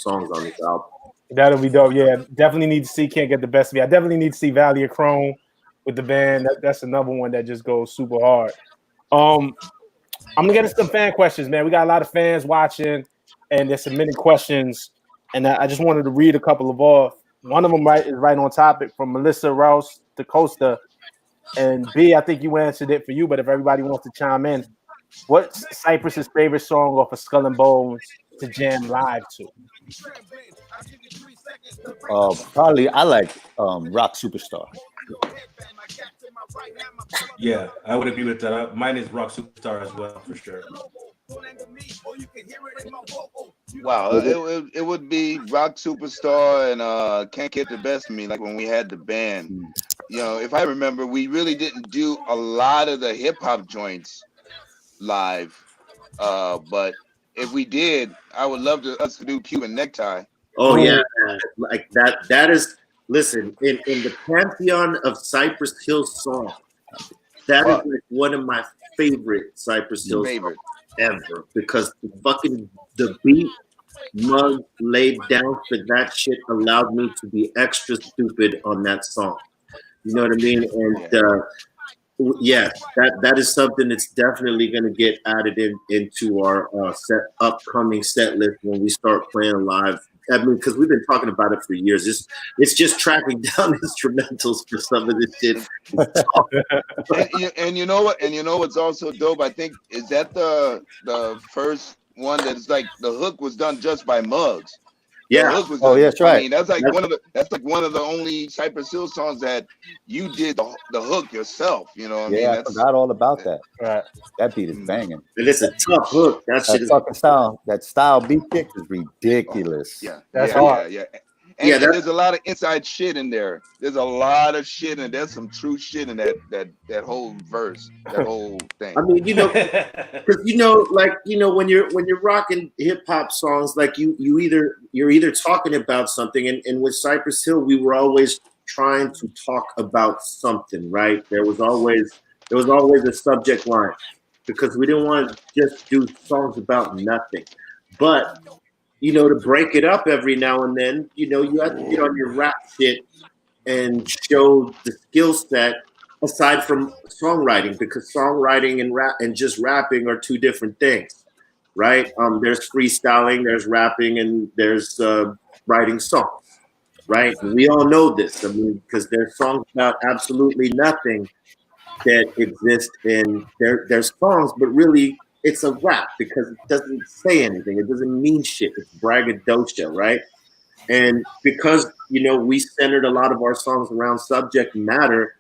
songs on this album. That'll be dope. Yeah, definitely need to see Can't Get the Best of Me. I definitely need to see Valley of Chrome with the band. That's another one that just goes super hard. I'm gonna get into some fan questions, man. We got a lot of fans watching, and they're submitting questions, and I just wanted to read a couple of off. One of them is right on topic from Melissa Rouse DaCosta, and B, I think you answered it for you, but if everybody wants to chime in, what's Cypress's favorite song off of Skull and Bones to jam live to? Probably I like Rock Superstar. Yeah, I would agree with that. Mine is Rock Superstar as well, for sure. Wow, it would be Rock Superstar and Can't Get the Best of Me, like when we had the band. you know, if I remember, we really didn't do a lot of the hip hop joints live. But if we did, I would love us to do Cuban Necktie. Oh yeah, like that. That is, listen, in the pantheon of Cypress Hill songs, that is like one of my favorite Cypress Hill songs ever, because the beat Mug laid down for that shit allowed me to be extra stupid on that song. You know what I mean? And yes, that is something that's definitely going to get added into our upcoming set list when we start playing live. I mean, because we've been talking about it for years. It's just tracking down instrumentals for some of this shit. and you know what? And you know what's also dope? I think is that the first one that's like the hook was done just by Muggs. Yeah. Oh, yeah, that's right. I mean, that's like one of the only Cypress Hill songs that you did the hook yourself. You know what I mean? I forgot all about that. Right. That beat is banging. And it's a tough hook. That shit is fucking style. That style beat kick is ridiculous. That's hard. And there's a lot of inside shit in there. There's a lot of shit, and there's some true shit in that whole verse, that whole thing. I mean, because when you're rocking hip hop songs, like you're either talking about something, and with Cypress Hill, we were always trying to talk about something, right? There was always a subject line, because we didn't want to just do songs about nothing, but to break it up every now and then, you have to get on your rap shit and show the skill set aside from songwriting, because songwriting and rap and just rapping are two different things, right? There's freestyling, there's rapping, and there's writing songs, right? And we all know this. I mean, because there's songs about absolutely nothing that exist in there's songs, but really it's a rap because it doesn't say anything. It doesn't mean shit. It's braggadocio, right? And because, we centered a lot of our songs around subject matter,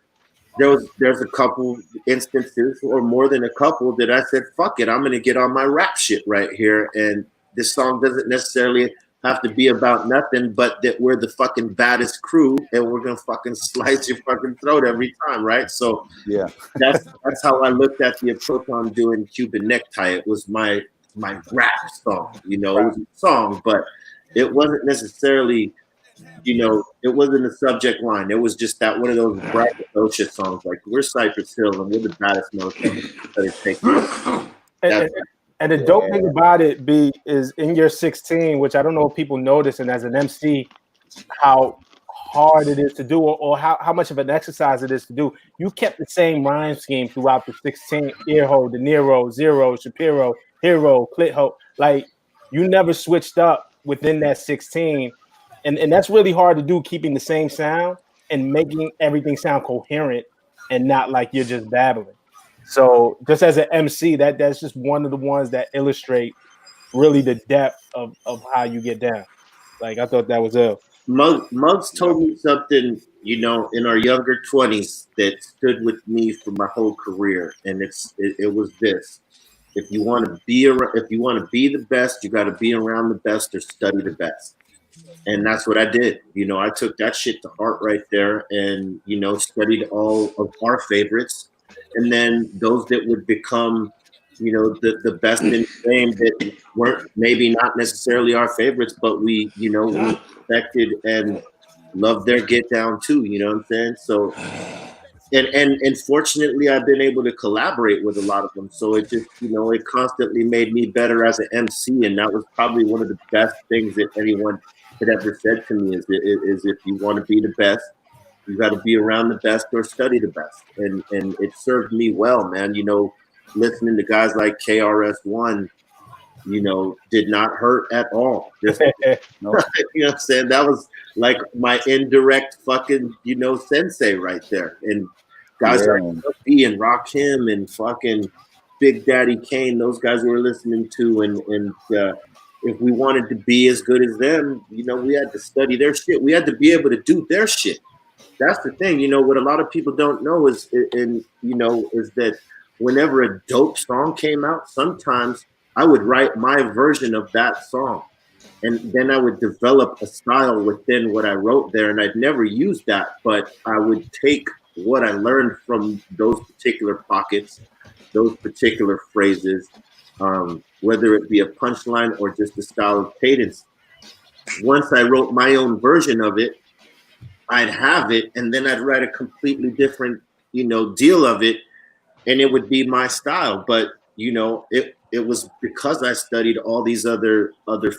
there's a couple instances, or more than a couple, that I said, fuck it, I'm going to get on my rap shit right here. And this song doesn't necessarily have to be about nothing, but that we're the fucking baddest crew and we're going to fucking slice your fucking throat every time, right? So yeah, that's how I looked at the approach on doing Cuban Necktie. It was my rap song, it was a song, but it wasn't necessarily, it wasn't a subject line. It was just that one of those braggadocio songs, like we're Cypress Hill and we're the baddest motherfuckers that it takes. And the dope thing about it, B, is in your 16, which I don't know if people notice, and as an MC, how hard it is to do, or how much of an exercise it is to do. You kept the same rhyme scheme throughout the 16, Earhole, De Niro, Zero, Shapiro, Hero, Clitho. Like, you never switched up within that 16. And that's really hard to do, keeping the same sound and making everything sound coherent and not like you're just babbling. So just as an MC, that's just one of the ones that illustrate really the depth of how you get down. Like, I thought that was Muggs told me something, in our younger 20s that stood with me for my whole career, and it was this: if you want to be the best, you got to be around the best or study the best. And that's what I did. I took that shit to heart right there, and studied all of our favorites. And then those that would become, the best in the game that weren't maybe not necessarily our favorites, but we respected and loved their get down too. You know what I'm saying? So, and fortunately, I've been able to collaborate with a lot of them. So it just, it constantly made me better as an MC. And that was probably one of the best things that anyone had ever said to me is if you want to be the best, you got to be around the best or study the best. And it served me well, man. Listening to guys like KRS-One, did not hurt at all. Just, you know what I'm saying? That was like my indirect fucking, sensei right there. And guys like B and Rakim and fucking Big Daddy Kane, those guys we were listening to. And if we wanted to be as good as them, we had to study their shit. We had to be able to do their shit. That's the thing, what a lot of people don't know is that whenever a dope song came out, sometimes I would write my version of that song, and then I would develop a style within what I wrote there, and I'd never use that, but I would take what I learned from those particular pockets, those particular phrases, whether it be a punchline or just a style of cadence. Once I wrote my own version of it, I'd have it, and then I'd write a completely different, deal of it, and it would be my style. But it was because I studied all these other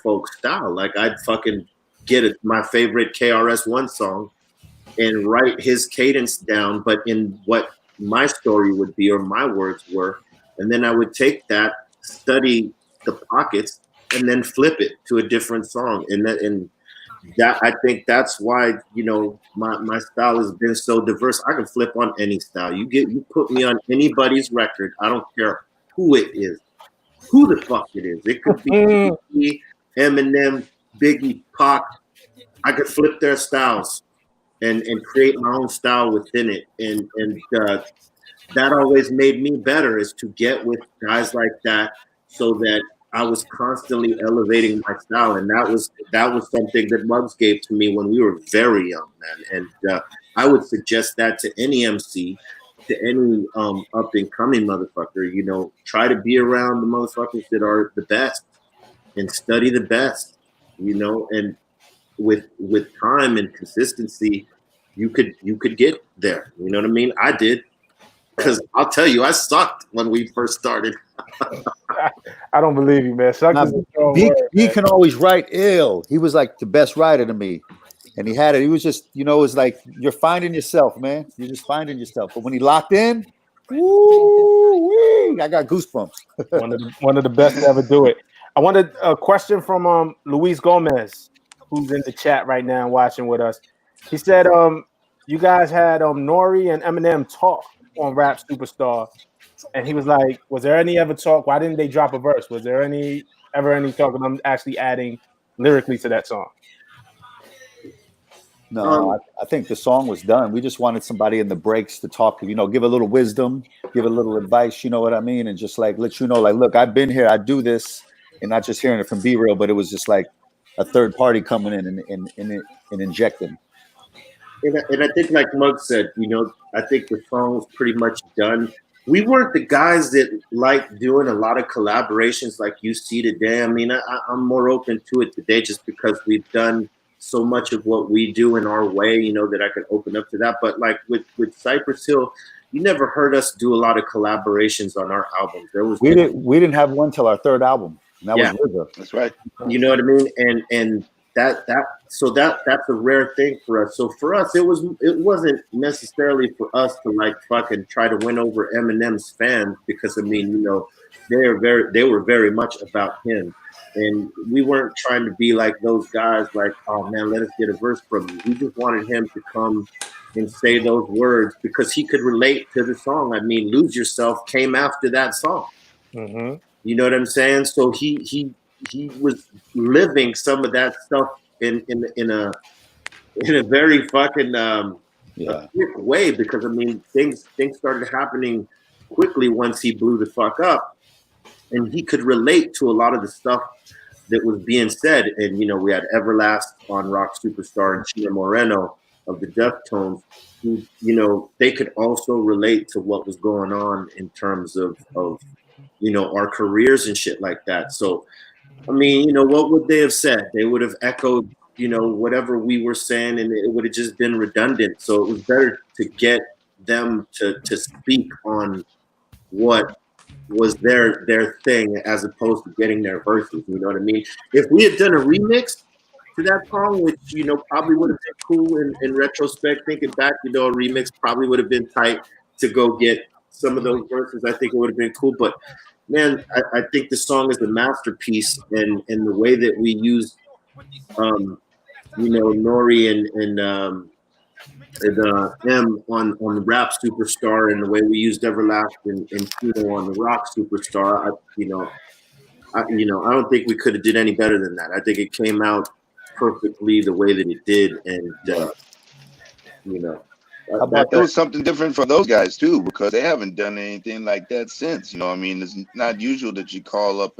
folk style. Like I'd fucking get my favorite KRS-One song and write his cadence down, but in what my story would be or my words were, and then I would take that, study the pockets, and then flip it to a different song. And that I think that's why my style has been so diverse. I can flip on any style. You put me on anybody's record. I don't care who it is, who the fuck it is. It could be Eminem, Biggie, Pac. I could flip their styles and create my own style within it. And that always made me better, is to get with guys like that, so that I was constantly elevating my style. And that was something that Muggs gave to me when we were very young, man. And I would suggest that to any MC, to any up and coming motherfucker. Try to be around the motherfuckers that are the best and study the best. And with time and consistency, you could get there. You know what I mean? I did, because I'll tell you, I sucked when we first started. I don't believe you, man. He can always write ill. He was like the best writer to me, and he had it. He was just, it was like you're finding yourself, man. You're just finding yourself. But when he locked in, woo-wee, I got goosebumps. one of the best to ever do it. I wanted a question from Luis Gomez, who's in the chat right now watching with us. He said, you guys had Nori and Eminem talk on Rap Superstar, and he was like, was there any ever talk? Why didn't they drop a verse? Was there ever any talk of them actually adding lyrically to that song? No, I think the song was done. We just wanted somebody in the breaks to talk, give a little wisdom, give a little advice, you know what I mean? And just like, let you know, like, look, I've been here, I do this, and not just hearing it from B-Real, but it was just like a third party coming in and injecting. And I think, like Mugg said, I think the song was pretty much done. We weren't the guys that like doing a lot of collaborations like you see today. I mean, I'm more open to it today just because we've done so much of what we do in our way, that I could open up to that. But like with Cypress Hill, you never heard us do a lot of collaborations on our albums. We didn't have one till our third album. And that was RZA. That's right. You know what I mean? And that's a rare thing for us. So for us, it wasn't necessarily for us to like fucking try to win over Eminem's fans, because I mean, they were very much about him, and we weren't trying to be like those guys. Like, oh man, let us get a verse from you. We just wanted him to come and say those words because he could relate to the song. I mean, Lose Yourself came after that song. Mm-hmm. You know what I'm saying? So he was living some of that stuff in a very fucking quick way, because I mean things started happening quickly once he blew the fuck up, and he could relate to a lot of the stuff that was being said. And we had Everlast on Rock Superstar and Chino Moreno of the Deftones, who they could also relate to what was going on in terms of our careers and shit like that. So I mean, what would they have said? They would have echoed, whatever we were saying, and it would have just been redundant. So it was better to get them to speak on what was their thing as opposed to getting their verses. You know what I mean? If we had done a remix to that song, which, probably would have been cool in retrospect, thinking back, a remix probably would have been tight to go get some of those verses. I think it would have been cool, but man, I think the song is a masterpiece, and the way that we use, Nori and M on the Rap Superstar, and the way we used Everlast and Chino on the Rock Superstar. I don't think we could have did any better than that. I think it came out perfectly the way that it did, and That was something different for those guys too, because they haven't done anything like that since. I mean, it's not usual that you call up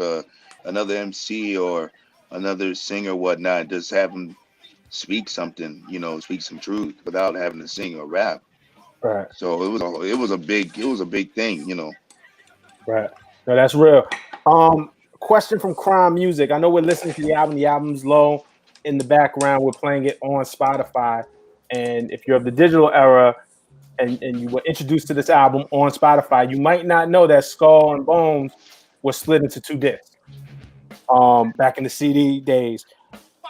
another MC or another singer, whatnot, just have them speak something, speak some truth without having to sing or rap. Right. So it was a big thing, you know. Right. No, that's real. Question from Crime Music. I know we're listening to the album. The album's low in the background. We're playing it on Spotify. And if you're of the digital era and you were introduced to this album on Spotify, you might not know that Skull and Bones was split into 2 discs. Back in the CD days.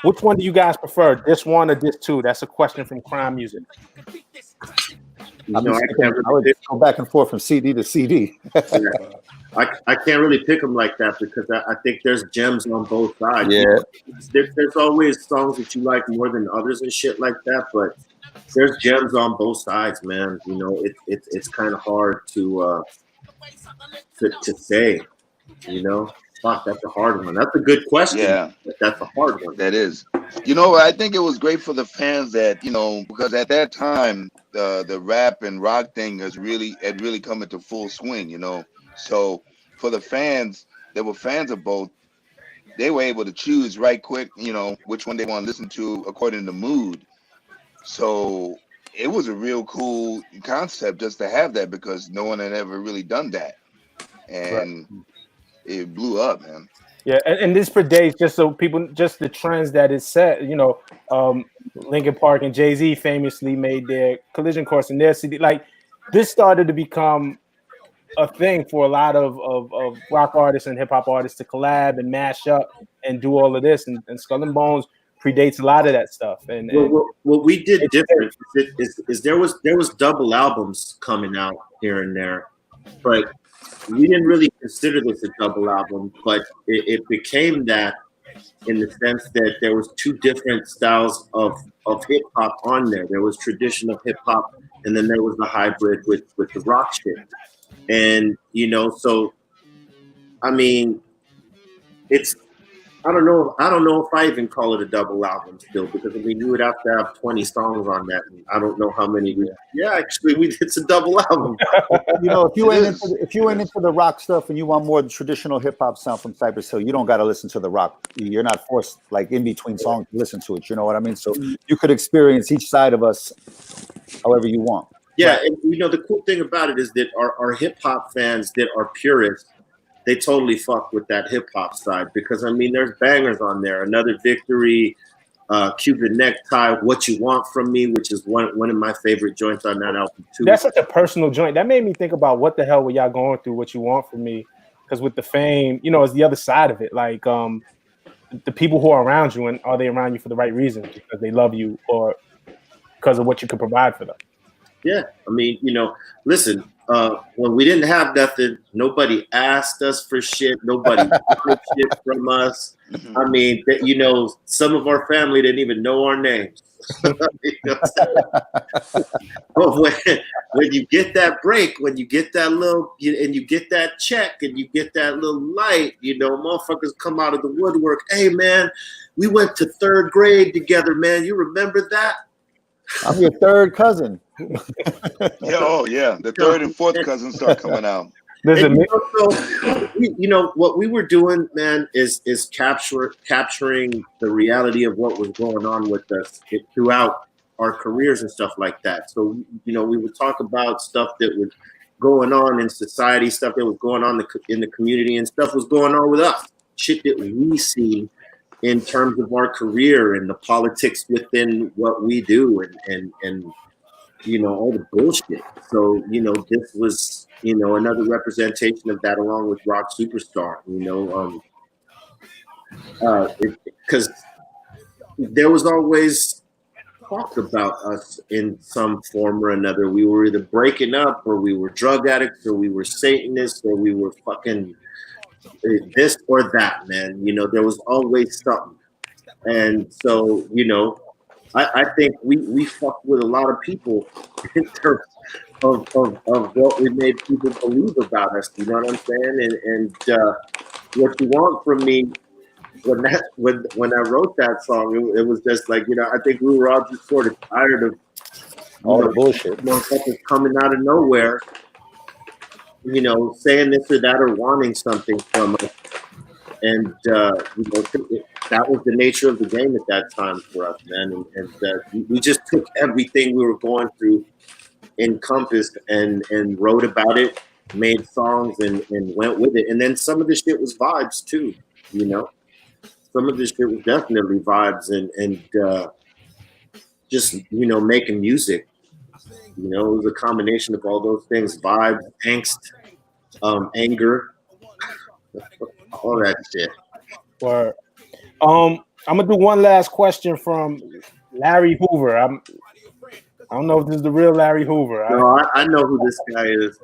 Which one do you guys prefer? Disc 1 or disc 2? That's a question from Crime Music. You know, I would go back and forth from CD to CD. I can't really pick them like that because I think there's gems on both sides. Yeah. There's always songs that you like more than others and shit like that, but there's gems on both sides, man. You know, it's kind of hard to say. You know, fuck, that's a hard one. That's a good question. Yeah, but that's a hard one. that is. You know, I think it was great for the fans that, you know, because at that time the rap and rock thing had really come into full swing, you know. So for the fans that were fans of both, they were able to choose right quick, you know, which one they want to listen to according to mood. So it was a real cool concept just to have that because no one had ever really done that. And it blew up, man. Yeah, and this predates just so people, just the trends that it set. You know, Linkin Park and Jay-Z famously made their Collision Course in their CD. Like, this started to become a thing for a lot of rock artists and hip hop artists to collab and mash up and do all of this. And Skull and Bones predates a lot of that stuff. And what we did different is there was double albums coming out here and there, but we didn't really consider this a double album, but it became that in the sense that there was 2 different styles of hip hop on there. There was traditional hip hop, and then there was the hybrid with the rock shit. And you know, so I mean, it's I don't know if I even call it a double album still, because I mean you would have to have 20 songs on that, and I don't know how many. It's a double album. You know, if you ain't into the rock stuff and you want more of the traditional hip hop sound from Cypress Hill, you don't got to listen to the rock. You're not forced, like, in between songs to listen to it. You know what I mean? So you could experience each side of us however you want. Yeah, and you know the cool thing about it is that our hip hop fans that are purists, they totally fuck with that hip hop side, because I mean there's bangers on there. Another Victory, Cuban Necktie, What You Want From Me, which is one of my favorite joints on that album too. that's such a personal joint. That made me think about what the hell were y'all going through, What You Want From Me, because with the fame, you know, it's the other side of it. Like, the people who are around you, and are they around you for the right reasons, because they love you or because of what you can provide for them? Yeah, I mean, you know, listen, when we didn't have nothing, nobody asked us for shit. Nobody took shit from us. I mean, you know, some of our family didn't even know our names. But when you get that break, when you get that and you get that check and you get that little light, you know, motherfuckers come out of the woodwork. Hey, man, we went to 3rd grade together, man. You remember that? I'm your 3rd cousin. Yeah, the 3rd and 4th cousins start coming out. You know what we were doing, man, is capturing the reality of what was going on with us throughout our careers and stuff like that. So you know, we would talk about stuff that was going on in society, stuff that was going on in the community, and stuff was going on with us. Shit that we see in terms of our career and the politics within what we do, and you know, all the bullshit. So, you know, this was, you know, another representation of that, along with Rock Superstar, you know, because there was always talk about us in some form or another. We were either breaking up, or we were drug addicts, or we were Satanists, or we were fucking this or that, man. You know, there was always something. And so, you know, I think we fucked with a lot of people in terms of what we made people believe about us. You know what I'm saying? And What You Want From Me, when I wrote that song, it was just like, you know, I think we were all just sort of tired of all the bullshit, motherfuckers coming out of nowhere, you know, saying this or that or wanting something from us. And you know, that was the nature of the game at that time for us, man. And we just took everything we were going through encompassed and wrote about it, made songs and went with it. And then some of the shit was vibes too, you know. Some of this shit was definitely vibes and just, you know, making music. You know, it was a combination of all those things: vibes, angst, anger, all that shit. Or, I'm gonna do one last question from Larry Hoover. I don't know if this is the real Larry Hoover. No, I know who this guy is.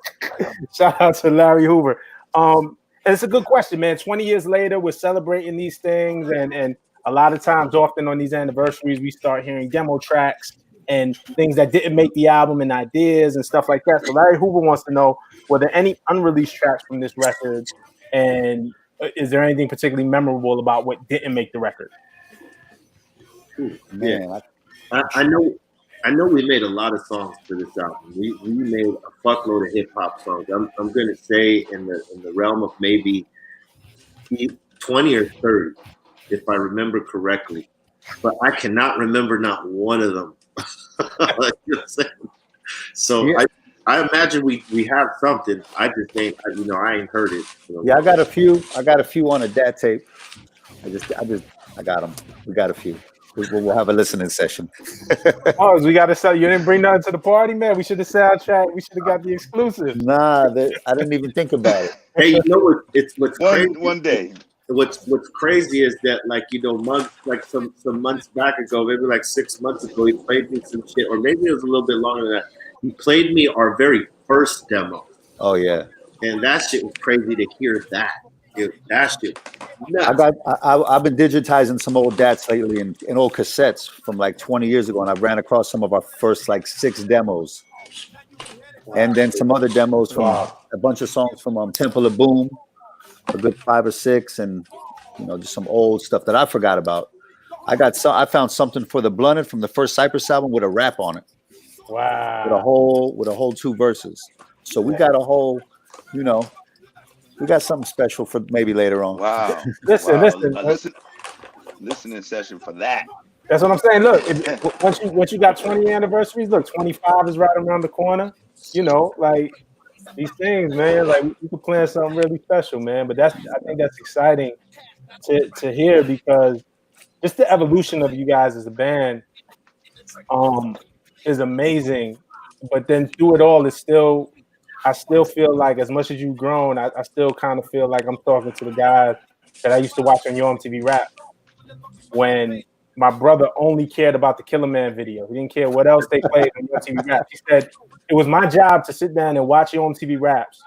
Shout out to Larry Hoover. And it's a good question, man. 20 years later, we're celebrating these things, and a lot of times, often on these anniversaries, we start hearing demo tracks and things that didn't make the album and ideas and stuff like that. So Larry Hoover wants to know, were there any unreleased tracks from this record, and is there anything particularly memorable about what didn't make the record? Man, I know we made a lot of songs for this album. We made a fuckload of hip hop songs. I'm gonna say in the realm of maybe 20 or 30, if I remember correctly. But I cannot remember not one of them. You know so yeah. I imagine we have something. I just ain't, you know, I ain't heard it. You know? Yeah, I got a few on a DAT tape. I got them. We got a few. We'll have a listening session. Oh, we got to sell. You didn't bring nothing to the party, man. We should have soundtrack. We should have got the exclusive. Nah, I didn't even think about it. Hey, you know what? What's crazy. One day. What's crazy is that, like, you know, some months back ago, maybe like 6 months ago, he played me some shit, or maybe it was a little bit longer than that. He played me our very first demo. Oh yeah, and that shit was crazy to hear that. That shit. Nuts. I've been digitizing some old DATs lately and old cassettes from like 20 years ago, and I ran across some of our first like 6 demos, and then some other demos from a bunch of songs from Temple of Boom, a good 5 or 6, and you know, just some old stuff that I forgot about. I found something for the Blunted from the first Cypress album with a rap on it. Wow. With a whole 2 verses. So we got a whole, you know, we got something special for maybe later on. Wow. Listen. Listening session for that. That's what I'm saying. Look, once you got 20 anniversaries, look, 25 is right around the corner. You know, like these things, man. Like we could plan something really special, man. But I think that's exciting to hear, because just the evolution of you guys as a band is amazing. But then through it all, I still feel like, as much as you've grown, I still kind of feel like I'm talking to the guys that I used to watch on Yo MTV Rap, when my brother only cared about the Killer Man video. He didn't care what else they played on Yo MTV Rap. He said it was my job to sit down and watch Yo MTV Raps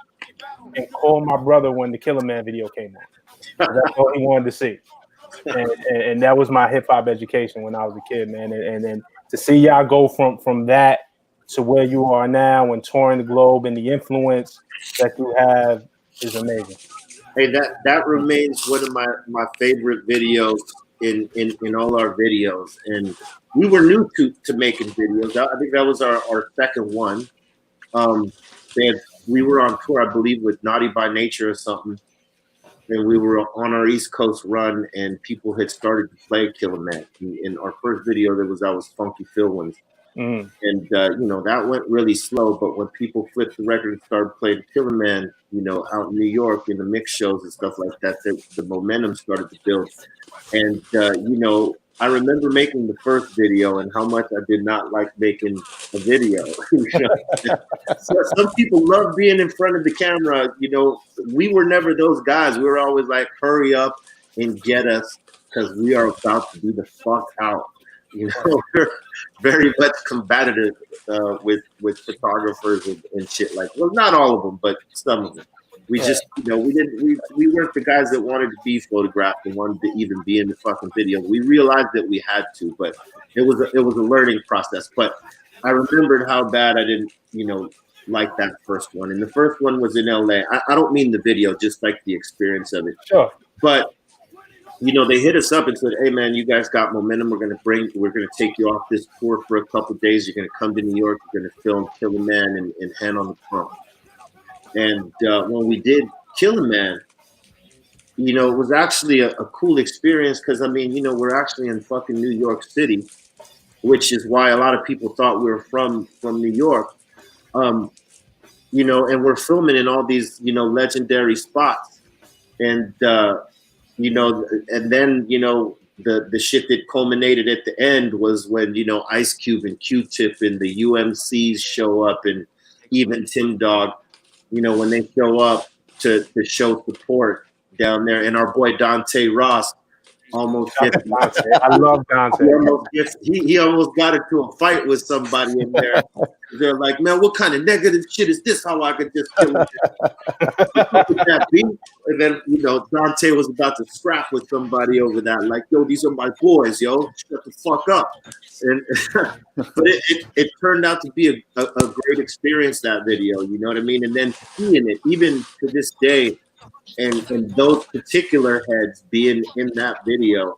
and call my brother when the Killer Man video came on. That's all he wanted to see. And that was my hip hop education when I was a kid, man. And then to see y'all go from that to where you are now and touring the globe, and the influence that you have is amazing. Hey, that remains one of my favorite videos in all our videos. And we were new to making videos. I think that was our second one. We were on tour, I believe, with Naughty by Nature or something. And we were on our East Coast run, and people had started to play Killer Man. In our first video, that was Funky Phil ones. And, you know, that went really slow. But when people flipped the record and started playing Killer Man, you know, out in New York in the mix shows and stuff like that, the momentum started to build. And, you know, I remember making the first video and how much I did not like making a video. So some people love being in front of the camera. You know, we were never those guys. We were always like, hurry up and get us, because we are about to be the fuck out. You know, we're very much combative with photographers and shit. Like, well, not all of them, but some of them. We just, you know, we weren't the guys that wanted to be photographed and wanted to even be in the fucking video. We realized that we had to, but it was a learning process. But I remembered how bad I didn't, you know, like that first one. And the first one was in LA. I don't mean the video, just like the experience of it. Sure. But you know, they hit us up and said, "Hey, man, you guys got momentum. We're gonna take you off this tour for a couple of days. You're gonna come to New York. You're gonna film Killer Man and Hand on the Drum." And when we did Killer Man, you know, it was actually a cool experience, because I mean, you know, we're actually in fucking New York City, which is why a lot of people thought we were from New York. You know, and we're filming in all these, you know, legendary spots. And, you know, and then, you know, the shit that culminated at the end was when, you know, Ice Cube and Q-Tip and the UMCs show up, and even Tim Dog, you know, when they show up to show support down there. And our boy Dante Ross almost gets, I love Dante. He almost got into a fight with somebody in there. They're like, man, what kind of negative shit is this? How I could just kill that beat? And then, you know, Dante was about to scrap with somebody over that. Like, yo, these are my boys, yo. Shut the fuck up. And but it turned out to be a great experience, that video. You know what I mean? And then seeing it, even to this day, and those particular heads being in that video,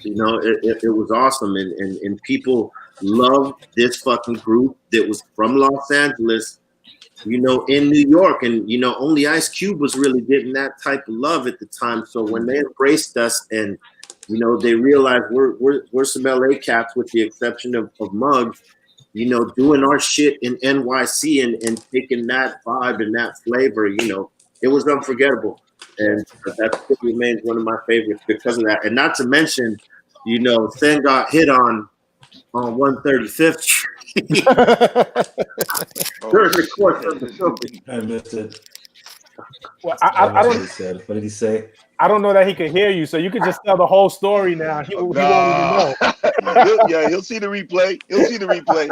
you know, it was awesome. And people loved this fucking group that was from Los Angeles, you know, in New York. And, you know, only Ice Cube was really getting that type of love at the time. So when they embraced us and, you know, they realized we're some LA cats, with the exception of Muggs, you know, doing our shit in NYC and taking that vibe and that flavor, you know, it was unforgettable. And that remains one of my favorites because of that. And not to mention, you know, Sen got hit on 135th Street. During the course of the filming. I missed it. Well, I don't. What he said. What did he say? I don't know that he could hear you, so you could just tell the whole story now. He won't even know. He'll see the replay. He'll see the replay.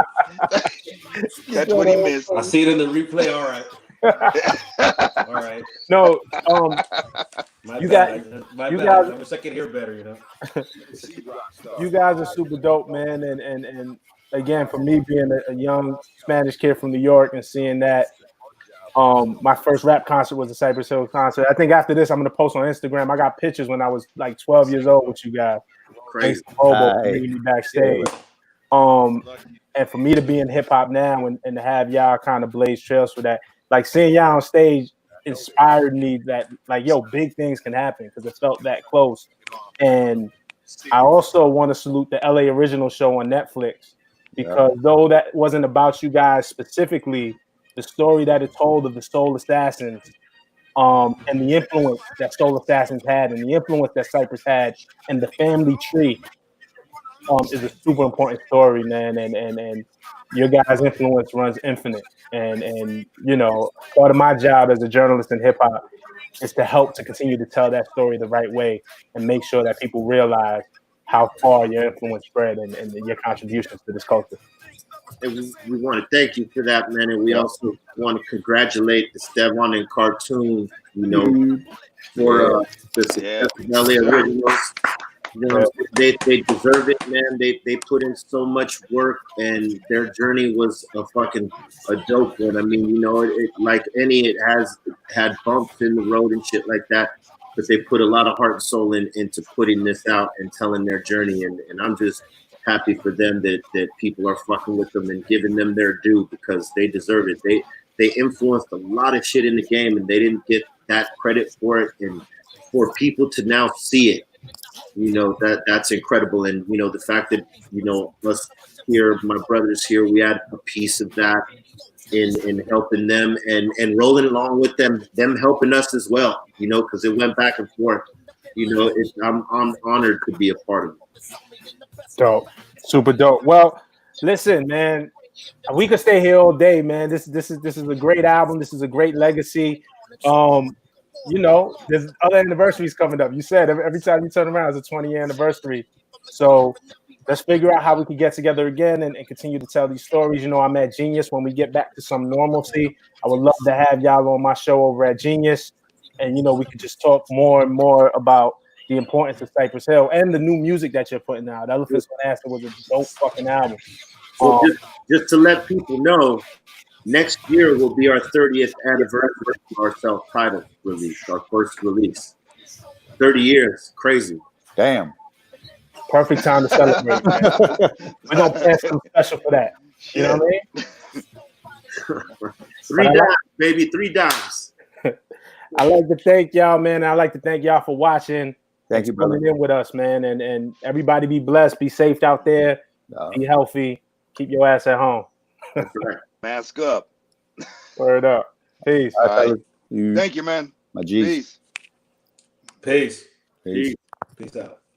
That's what he missed. I see it in the replay. All right. All right. No, you guys, I wish I could hear better. You know. You guys are super dope, man. And again, for me being a young Spanish kid from New York and seeing that, my first rap concert was the Cypress Hill concert. I think after this, I'm gonna post on Instagram. I got pictures when I was like 12 years old with you guys. Crazy. Bobo bringing me backstage. And for me to be in hip hop now and to have y'all kind of blaze trails for that, like seeing y'all on stage inspired me that like, yo, big things can happen, because it felt that close. And I also want to salute the LA Original show on Netflix, because though that wasn't about you guys specifically, the story that it told of the Soul Assassins, and the influence that Soul Assassins had, and the influence that Cypress had, and the family tree, is a super important story, man. And your guys' influence runs infinite. And you know, part of my job as a journalist in hip hop is to help to continue to tell that story the right way and make sure that people realize how far your influence spread and your contributions to this culture. And we want to thank you for that, man. And we also want to congratulate the Stevan and Cartoon, you know, for the success of LA Originals. You know, they deserve it, man. They put in so much work, and their journey was a dope one. I mean, you know, it like it has had bumps in the road and shit like that, but they put a lot of heart and soul into putting this out and telling their journey. And I'm just happy for them that people are fucking with them and giving them their due, because they deserve it. They influenced a lot of shit in the game, and they didn't get that credit for it. And for people to now see it, you know, that's incredible. And, you know, the fact that, you know, us here, my brothers here, we had a piece of that in helping them and rolling along with them helping us as well, you know, because it went back and forth. You know, I'm honored to be a part of it. Dope. Super dope. Well, listen, man, we could stay here all day, man. This is a great album. This is a great legacy. You know, there's other anniversaries coming up. You said every time you turn around, it's a 20-year anniversary. So let's figure out how we can get together again and continue to tell these stories. You know, I'm at Genius. When we get back to some normalcy, I would love to have y'all on my show over at Genius. And, you know, we could just talk more and more about the importance of Cypress Hill and the new music that you're putting out. Elephants on Acid was a dope fucking album. So just to let people know, next year will be our 30th anniversary of our self-titled release, our first release. 30 years, crazy. Damn. Perfect time to celebrate. We're going to plan something special for that. You know what I mean? 3 dimes, baby, 3 dimes. I like to thank y'all, man. I like to thank y'all for watching. Thank you, brother. Coming in with us, man. And everybody be blessed. Be safe out there. Be healthy. Keep your ass at home. That's right. Mask up. Word up. Peace. All right. You- Thank you, man. My G's. Peace. Peace. Peace. Peace out.